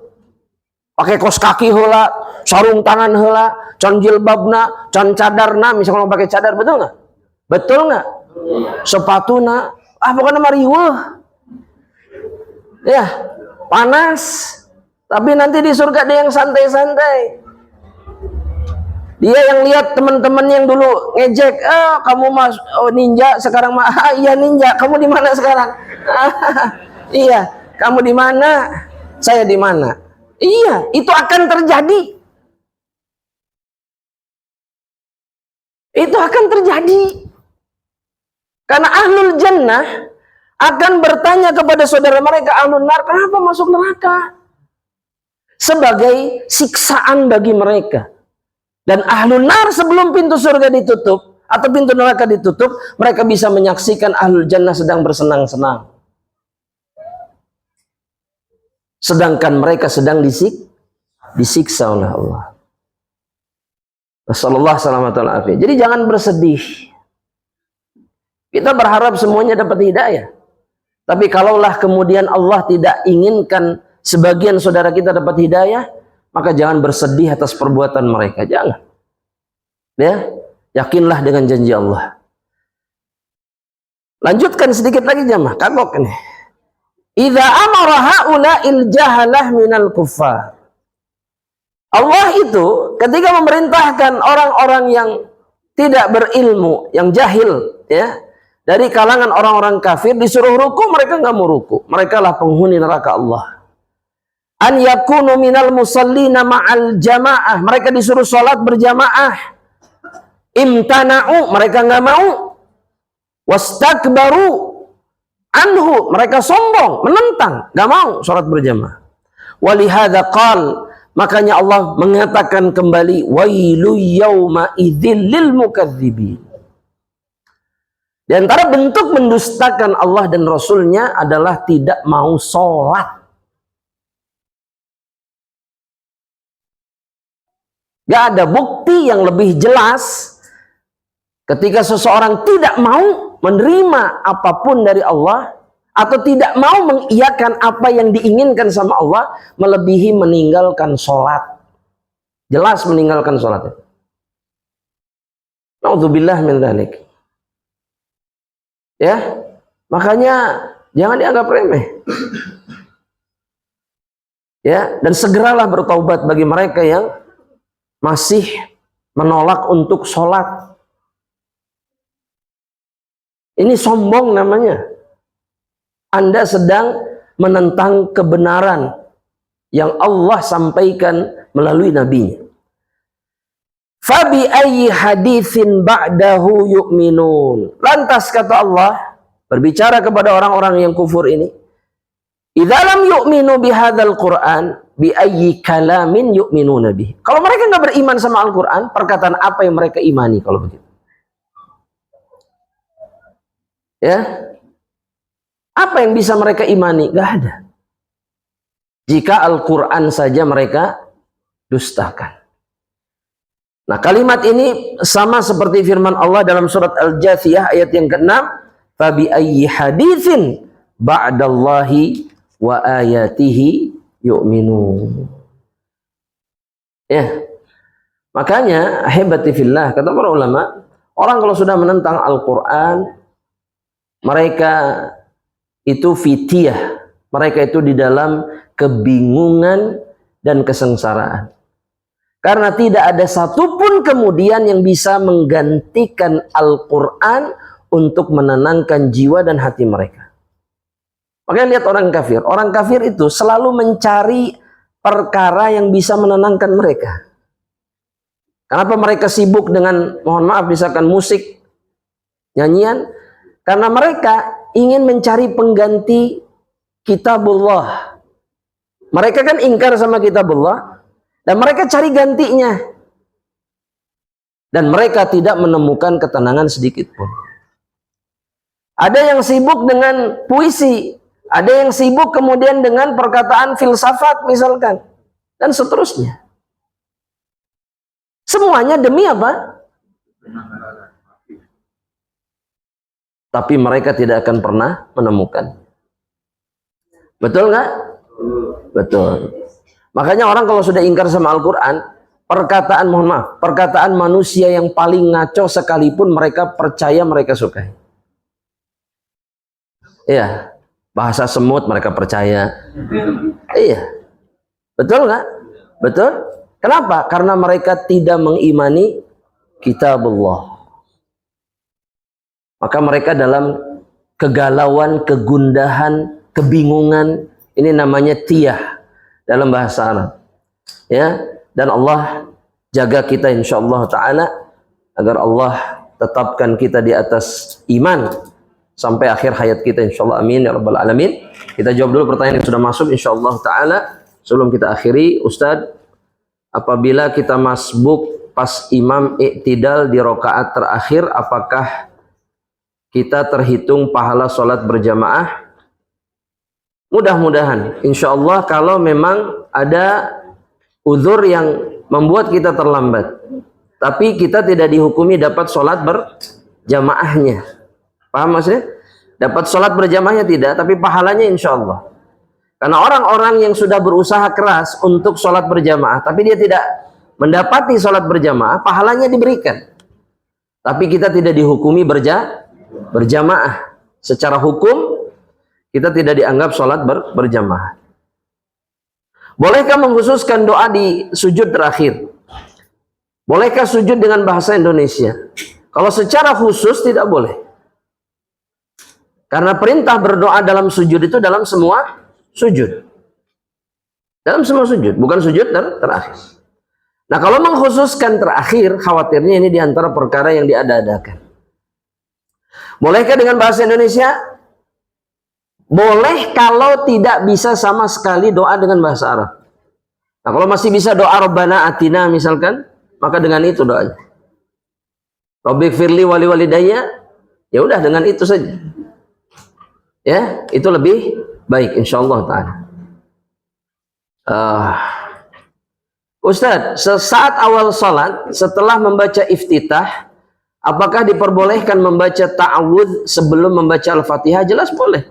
Pakai kaos kaki heula, sarung tangan heula, can jilbabna, can cadarna, misalnya mau pakai cadar, betul nggak? Betul nggak? Sepatuna, pokoknya mah riweuh. Ya, panas. Tapi nanti di surga ada yang santai-santai. Dia yang lihat teman-teman yang dulu ngejek, kamu mas ninja, sekarang mah iya ninja. Kamu di mana sekarang? Iya, kamu di mana? Saya di mana? Iya, itu akan terjadi. Itu akan terjadi. Karena ahlul jannah akan bertanya kepada saudara mereka ahlun nar, kenapa masuk neraka? Sebagai siksaan bagi mereka. Dan ahlun nar sebelum pintu surga ditutup atau pintu neraka ditutup, mereka bisa menyaksikan ahlul jannah sedang bersenang-senang. Sedangkan mereka sedang disiksa oleh Allah. Wassallallahu salamatan afiyah. Jadi jangan bersedih. Kita berharap semuanya dapat hidayah. Tapi kalaulah kemudian Allah tidak inginkan sebagian saudara kita dapat hidayah, maka jangan bersedih atas perbuatan mereka. Jangan. Ya, yakinlah dengan janji Allah. Lanjutkan sedikit lagi jamaah. Kagok ini. Idza amara haula'il jahalah minal kuffar. Allah itu ketika memerintahkan orang-orang yang tidak berilmu, yang jahil, ya, dari kalangan orang-orang kafir, disuruh ruku, mereka nggak mau ruku. Mereka lah penghuni neraka Allah. An yakunu minal musallina ma'al jamaah, mereka disuruh sholat berjamaah. Imtana'u, mereka nggak mau. Wastakbaru anhu, mereka sombong, menentang, gak mau sholat berjamaah. Walihada qal, makanya Allah mengatakan kembali, wailu yawma idzil lil mukadzibin. Di antara bentuk mendustakan Allah dan Rasulnya adalah tidak mau sholat. Gak ada bukti yang lebih jelas ketika seseorang tidak mau menerima apapun dari Allah atau tidak mau mengiyakan apa yang diinginkan sama Allah melebihi meninggalkan sholat. Jelas meninggalkan sholat. Na'udzubillah min dzalik. Ya, makanya jangan dianggap remeh. Ya, dan segeralah bertaubat bagi mereka yang masih menolak untuk sholat. Ini sombong namanya. Anda sedang menentang kebenaran yang Allah sampaikan melalui nabinya. Fabi ayyi haditsin ba'dahu yu'minun. Lantas kata Allah berbicara kepada orang-orang yang kufur ini, idza lam yu'minu bihadzal Qur'an bi ayyi kalamin yu'minuna bih. Kalau mereka enggak beriman sama Al-Qur'an, perkataan apa yang mereka imani kalau begitu? Ya. Apa yang bisa mereka imani? Enggak ada. Jika Al-Qur'an saja mereka dustakan. Nah, kalimat ini sama seperti firman Allah dalam surat Al-Jathiyah ayat yang ke-6, fabi ayyi haditsin ba'dallahi wa ayatihi yu'minun. Ya. Makanya hebati fillah, kata para ulama, orang kalau sudah menentang Al-Qur'an, mereka itu fitiyah, mereka itu di dalam kebingungan dan kesengsaraan. Karena tidak ada satupun kemudian yang bisa menggantikan Al-Quran untuk menenangkan jiwa dan hati mereka. Makanya lihat orang kafir. Orang kafir itu selalu mencari perkara yang bisa menenangkan mereka. Kenapa mereka sibuk dengan, mohon maaf, misalkan musik, nyanyian? Karena mereka ingin mencari pengganti kitabullah. Mereka kan ingkar sama kitabullah. Dan mereka cari gantinya. Dan mereka tidak menemukan ketenangan sedikit pun. Ada yang sibuk dengan puisi. Ada yang sibuk kemudian dengan perkataan filsafat misalkan. Dan seterusnya. Semuanya demi apa? Tapi mereka tidak akan pernah menemukan. Betul nggak? Betul. Makanya orang kalau sudah ingkar sama Al-Quran, perkataan, mohon maaf, perkataan manusia yang paling ngaco sekalipun mereka percaya, mereka sukai. Iya, bahasa semut mereka percaya. Iya, betul nggak? Betul. Kenapa? Karena mereka tidak mengimani kitabullah. Maka mereka dalam kegalauan, kegundahan, kebingungan, ini namanya tiyah dalam bahasa Arab, ya. Dan Allah jaga kita insyaallah taala agar Allah tetapkan kita di atas iman sampai akhir hayat kita insyaallah, amin ya rabbal alamin. Kita jawab dulu pertanyaan yang sudah masuk insyaallah taala sebelum kita akhiri. Ustadz, apabila kita masbuk pas imam i'tidal di rakaat terakhir, apakah kita terhitung pahala sholat berjamaah? Mudah-mudahan, insya Allah, kalau memang ada uzur yang membuat kita terlambat, tapi kita tidak dihukumi dapat sholat berjamaahnya. Paham maksudnya? Dapat sholat berjamaahnya tidak, tapi pahalanya insya Allah. Karena orang-orang yang sudah berusaha keras untuk sholat berjamaah, tapi dia tidak mendapati sholat berjamaah, pahalanya diberikan. Tapi kita tidak dihukumi berjamaah. Secara hukum, kita tidak dianggap sholat berjamaah. Bolehkah mengkhususkan doa di sujud terakhir? Bolehkah sujud dengan bahasa Indonesia? Kalau secara khusus tidak boleh. Karena perintah berdoa dalam sujud itu dalam semua sujud. Dalam semua sujud, bukan sujud terakhir. Nah, kalau mengkhususkan terakhir, khawatirnya ini diantara perkara yang diada-adakan. Bolehkah dengan bahasa Indonesia? Boleh kalau tidak bisa sama sekali doa dengan bahasa Arab. Nah, kalau masih bisa doa Rabbana atina misalkan, maka dengan itu doanya. Rabbik firli wali walidayya, ya udah dengan itu saja. Ya, itu lebih baik insyaallah taala. Ustaz, sesaat awal salat setelah membaca iftitah, apakah diperbolehkan membaca ta'awudz sebelum membaca Al-Fatihah? Jelas boleh.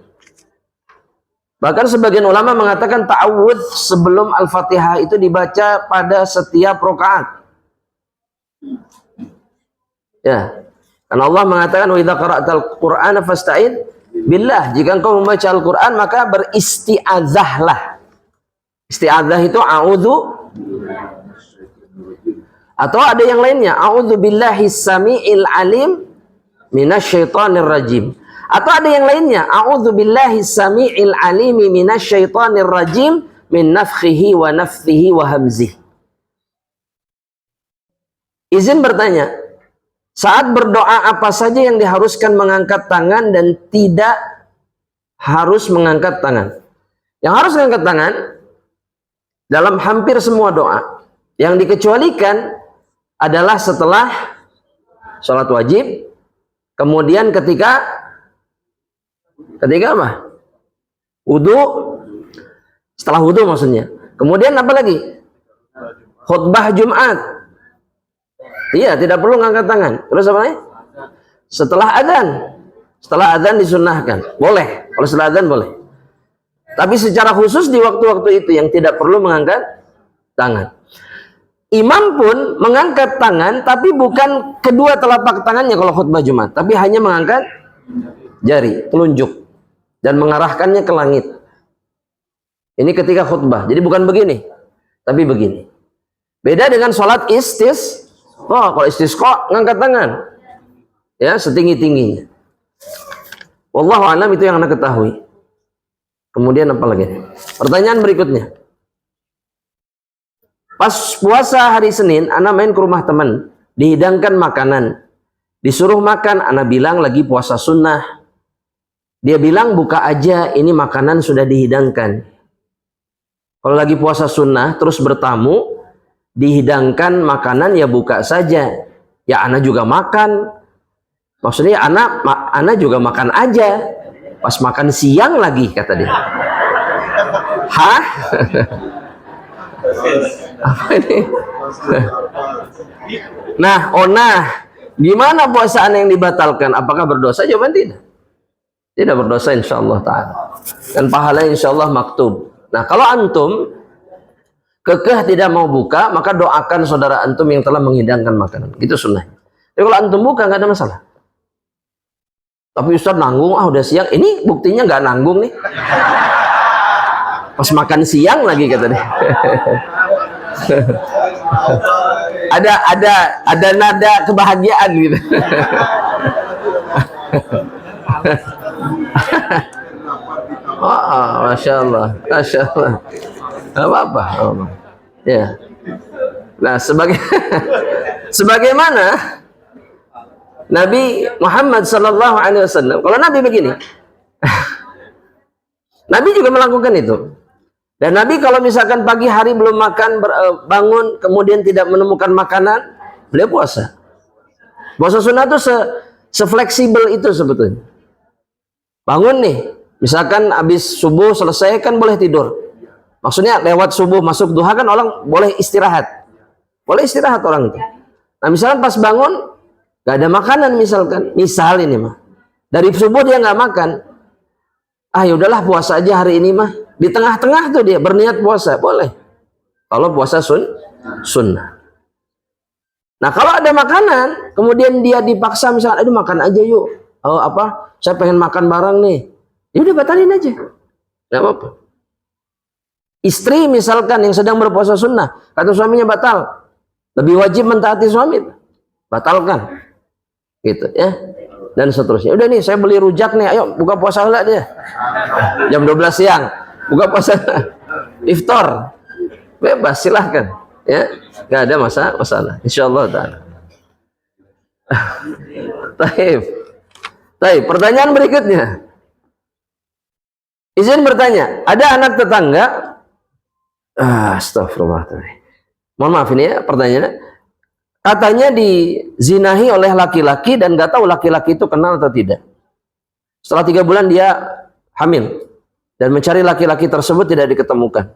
Bahkan sebagian ulama mengatakan ta'awudz sebelum Al-Fatihah itu dibaca pada setiap rakaat. Ya. Karena Allah mengatakan wa idza qara'tal Qur'ana fasta'in billah. Jika engkau membaca Al-Qur'an maka beristi'adzahlah. Isti'adzah itu a'udzu, atau ada yang lainnya, a'udzu billahis samiil alim minasyaitonir rajim. Atau ada yang lainnya, a'udzu billahis samiil alimi minasyaitonir rajim min nafkhihi wa nafthihi wa hamzihi. Izin bertanya, saat berdoa apa saja yang diharuskan mengangkat tangan dan tidak harus mengangkat tangan? Yang harus mengangkat tangan dalam hampir semua doa. Yang dikecualikan adalah setelah sholat wajib, kemudian ketika apa? Wudu, setelah wudu maksudnya. Kemudian apa lagi? Khutbah Jumat. Iya, tidak perlu ngangkat tangan. Terus apa lagi? Setelah adzan. Setelah adzan disunnahkan. Boleh. Kalau setelah adzan boleh. Tapi secara khusus di waktu-waktu itu yang tidak perlu mengangkat tangan. Imam pun mengangkat tangan, tapi bukan kedua telapak tangannya kalau khutbah Jumat, tapi hanya mengangkat jari, telunjuk, dan mengarahkannya ke langit. Ini ketika khutbah. Jadi bukan begini, tapi begini. Beda dengan sholat kalau istisqa ngangkat tangan, ya setinggi-tingginya. Wallahu a'lam, itu yang Anda ketahui. Kemudian apa lagi? Pertanyaan berikutnya. Pas puasa hari Senin, Ana main ke rumah teman, dihidangkan makanan, disuruh makan, Ana bilang lagi puasa sunnah. Dia bilang buka aja, ini makanan sudah dihidangkan. Kalau lagi puasa sunnah terus bertamu, dihidangkan makanan ya buka saja. Ya Ana juga makan. Maksudnya Ana juga makan aja. Pas makan siang lagi kata dia. Hah? Apa ini? Gimana puasa Ana yang dibatalkan? Apakah berdosa? Jawaban tidak. Tidak berdosa insyaallah ta'ala. Dan pahala insyaallah maktub. Nah, kalau antum kekeh tidak mau buka, maka doakan saudara antum yang telah menghidangkan makanan. Gitu sunnah. Tapi kalau antum buka nggak ada masalah. Tapi Ustaz nanggung, udah siang. Ini buktinya nggak nanggung nih. Pas makan siang lagi kata dia. ada nada kebahagiaan gitu. Masya Allah. Apa-apa. Ya. Nah, sebagaimana Nabi Muhammad sallallahu alaihi wasallam, kalau Nabi begini, Nabi juga melakukan itu. Dan Nabi kalau misalkan pagi hari belum makan, bangun kemudian tidak menemukan makanan, beliau puasa. Puasa sunnah itu sefleksibel itu sebetulnya. Bangun nih, misalkan habis subuh selesai kan boleh tidur. Maksudnya lewat subuh masuk duha kan orang boleh istirahat. Boleh istirahat orang itu. Nah misalkan pas bangun gak ada makanan misalkan, misal ini mah dari subuh dia nggak makan, ya udahlah puasa aja hari ini mah. Di tengah-tengah tuh dia berniat puasa, boleh. Kalau puasa sunnah. Nah kalau ada makanan, kemudian dia dipaksa misalkan, aduh makan aja yuk. Saya pengen makan bareng nih. Ya udah batalin aja, nggak apa-apa. Istri misalkan yang sedang berpuasa sunnah, kata suaminya batal, lebih wajib mentaati suami, batalkan. Gitu ya, dan seterusnya. Udah nih saya beli rujak nih, ayo buka puasa lah dia jam 12 siang buka puasa iftar, bebas silahkan ya, nggak ada masalah insyaallah ta'ala. Taib, pertanyaan berikutnya, Izin bertanya, ada anak tetangga, astagfirullah. Mohon maaf ini ya pertanyaannya. Katanya dizinahi oleh laki-laki dan nggak tahu laki-laki itu kenal atau tidak. Setelah 3 bulan dia hamil dan mencari laki-laki tersebut tidak diketemukan.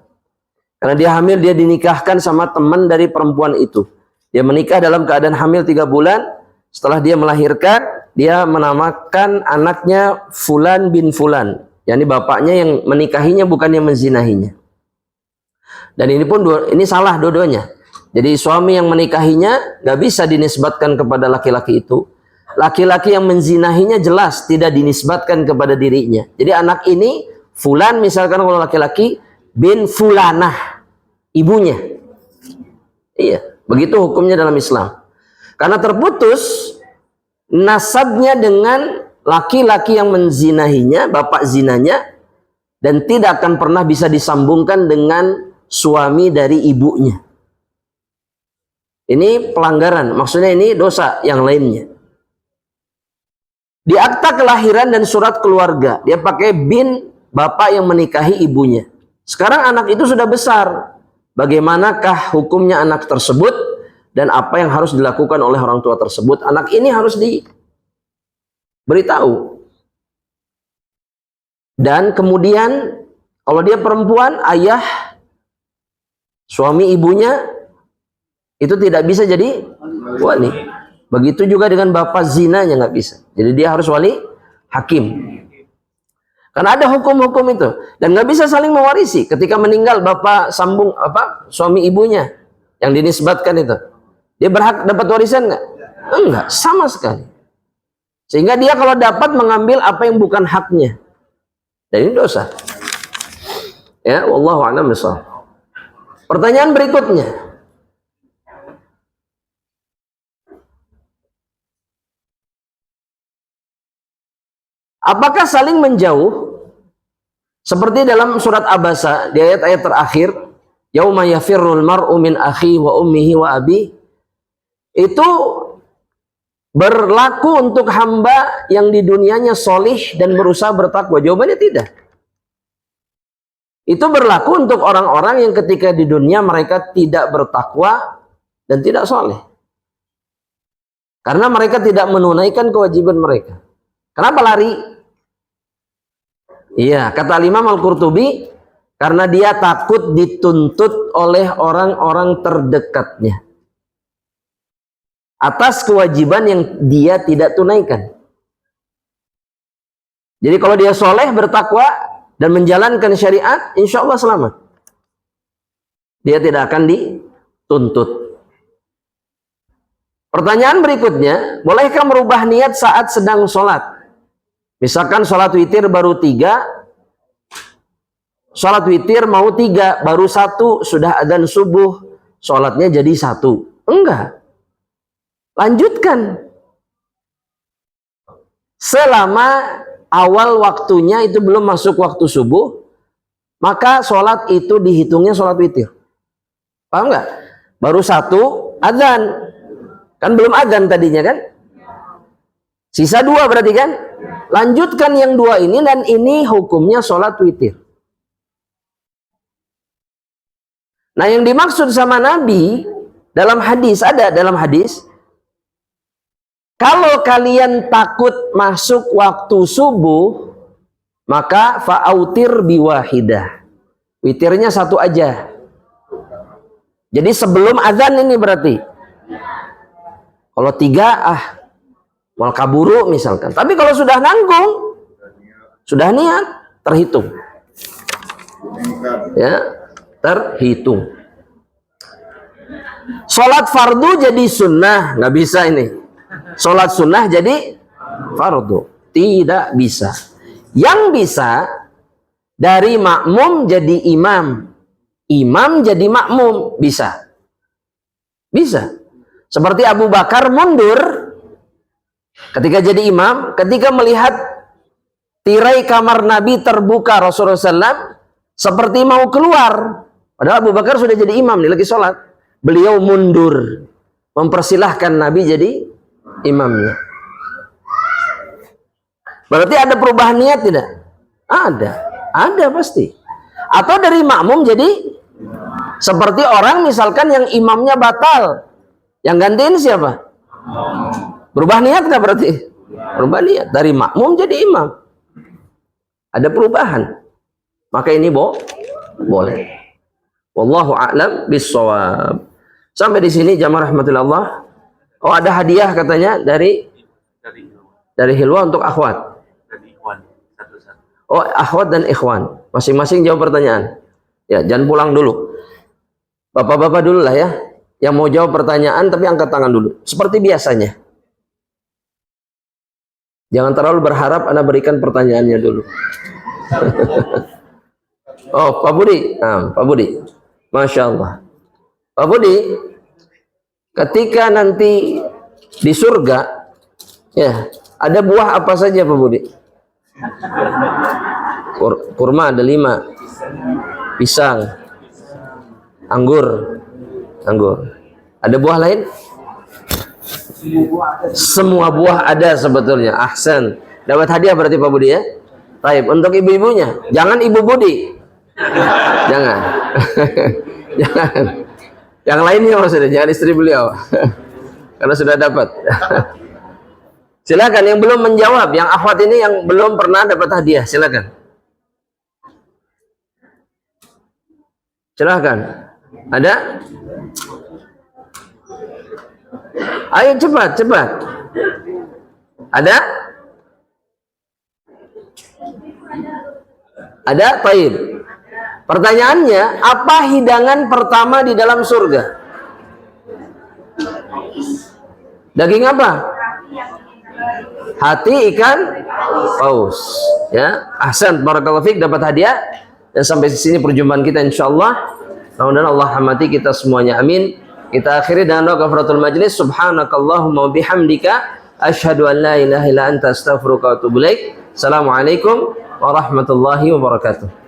Karena dia hamil, dia dinikahkan sama teman dari perempuan itu. Dia menikah dalam keadaan hamil 3 bulan. Setelah dia melahirkan, dia menamakan anaknya Fulan bin Fulan. Yani bapaknya yang menikahinya, bukan yang menzinahinya. Dan ini pun ini salah dua-duanya. Jadi suami yang menikahinya nggak bisa dinisbatkan kepada laki-laki itu. Laki-laki yang menzinahinya jelas tidak dinisbatkan kepada dirinya. Jadi anak ini Fulan, misalkan kalau laki-laki, bin Fulanah, ibunya. Iya, begitu hukumnya dalam Islam. Karena terputus nasabnya dengan laki-laki yang menzinahinya, bapak zinanya, dan tidak akan pernah bisa disambungkan dengan suami dari ibunya. Ini pelanggaran, maksudnya ini dosa yang lainnya. Di akta kelahiran dan surat keluarga, dia pakai bin bapak yang menikahi ibunya. Sekarang anak itu sudah besar. Bagaimanakah hukumnya anak tersebut dan apa yang harus dilakukan oleh orang tua tersebut? Anak ini harus diberitahu. Dan kemudian kalau dia perempuan, ayah, suami ibunya itu tidak bisa jadi wali. Begitu juga dengan bapak zinanya nggak bisa. Jadi dia harus wali hakim. Karena ada hukum-hukum itu dan nggak bisa saling mewarisi. Ketika meninggal bapak sambung suami ibunya yang dinisbatkan itu, dia berhak dapat warisan nggak? Enggak, sama sekali. Sehingga dia kalau dapat mengambil apa yang bukan haknya, dan ini dosa. Ya, wallahu a'lam bishawab. Pertanyaan berikutnya. Apakah saling menjauh seperti dalam surat Abasa di ayat-ayat terakhir, yauma yafirrul mar'u min akhi wa ummihi wa abi, itu berlaku untuk hamba yang di dunianya solih dan berusaha bertakwa? Jawabannya tidak. Itu berlaku untuk orang-orang yang ketika di dunia mereka tidak bertakwa dan tidak soleh, karena mereka tidak menunaikan kewajiban mereka. Kenapa lari? Iya, kata Imam Al-Qurtubi, karena dia takut dituntut oleh orang-orang terdekatnya atas kewajiban yang dia tidak tunaikan. Jadi kalau dia soleh, bertakwa, dan menjalankan syariat, insya Allah selamat. Dia tidak akan dituntut. Pertanyaan berikutnya, bolehkah merubah niat saat sedang sholat? Misalkan sholat witir baru 3, sholat witir mau 3, baru 1 sudah adzan subuh, sholatnya jadi 1. Enggak. Lanjutkan. Selama awal waktunya itu belum masuk waktu subuh, maka sholat itu dihitungnya sholat witir. Paham nggak? Baru 1 adzan, kan belum adzan tadinya kan? Sisa 2 berarti kan? Lanjutkan yang 2 ini, dan ini hukumnya sholat witir. Nah, yang dimaksud sama Nabi dalam hadis, ada dalam hadis, kalau kalian takut masuk waktu subuh, maka fa'autir biwahidah. Witirnya 1 aja. Jadi sebelum azan ini berarti. Kalau 3, mal kaburu misalkan. Tapi kalau sudah nanggung, sudah niat, terhitung. Ya, terhitung. Sholat fardu jadi sunnah, nggak bisa ini. Sholat sunnah jadi fardu, tidak bisa. Yang bisa dari makmum jadi imam, imam jadi makmum, bisa. Bisa. Seperti Abu Bakar mundur ketika jadi imam, ketika melihat tirai kamar Nabi terbuka, Rasulullah SAW seperti mau keluar. Padahal Abu Bakar sudah jadi imam, nih lagi sholat. Beliau mundur, mempersilahkan Nabi jadi imamnya. Berarti ada perubahan niat tidak? Ada. Ada pasti. Atau dari makmum jadi seperti orang misalkan yang imamnya batal, yang gantiin siapa? Berubah niat nggak berarti? Berubah niat dari makmum jadi imam. Ada perubahan. Maka ini boleh. Wallahu a'lam bissawab. Sampai di sini jamaah rahmatullah. Oh, ada hadiah katanya dari Hilwa untuk akhwat. Oh, akhwat dan ikhwan. Masing-masing jawab pertanyaan. Ya, jangan pulang dulu. Bapak-bapak dulu lah ya. Yang mau jawab pertanyaan tapi angkat tangan dulu. Seperti biasanya. Jangan terlalu berharap Anda berikan pertanyaannya dulu. Oh, Pak Budi. Nah, Pak Budi. Masya Allah. Pak Budi, ketika nanti di surga, ya, ada buah apa saja Pak Budi? Kurma ada 5, pisang, anggur. Ada buah lain? Semua buah ada sebetulnya. Ahsan. Dapat hadiah berarti Pak Budi ya? Baik, untuk ibu-ibunya, jangan Ibu Budi. Jangan. Jangan. Yang lainnya maksudnya, jangan istri beliau. Karena sudah dapat. Silakan yang belum menjawab, yang akhwat ini yang belum pernah dapat hadiah, silakan. Silakan. Ada? Ayo cepat. Ada? Ada? Baik. Pertanyaannya, apa hidangan pertama di dalam surga? Daging apa? Hati ikan paus. Ya, ahsan, barakallahu fiik, dapat hadiah. Dan sampai di sini perjumpaan kita insyaallah. Mudah-mudahan Allah rahmati kita semuanya. Amin. Kita akhiri dengan doa kafaratul majlis. Subhanakallahumma wa bihamdika asyhadu an la ilaha illa anta astaghfiruka wa atubu ilaik. Assalamualaikum warahmatullahi wabarakatuh.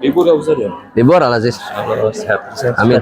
Libur ya Ustaz ya? Libur Al Aziz. Sehat. Amin.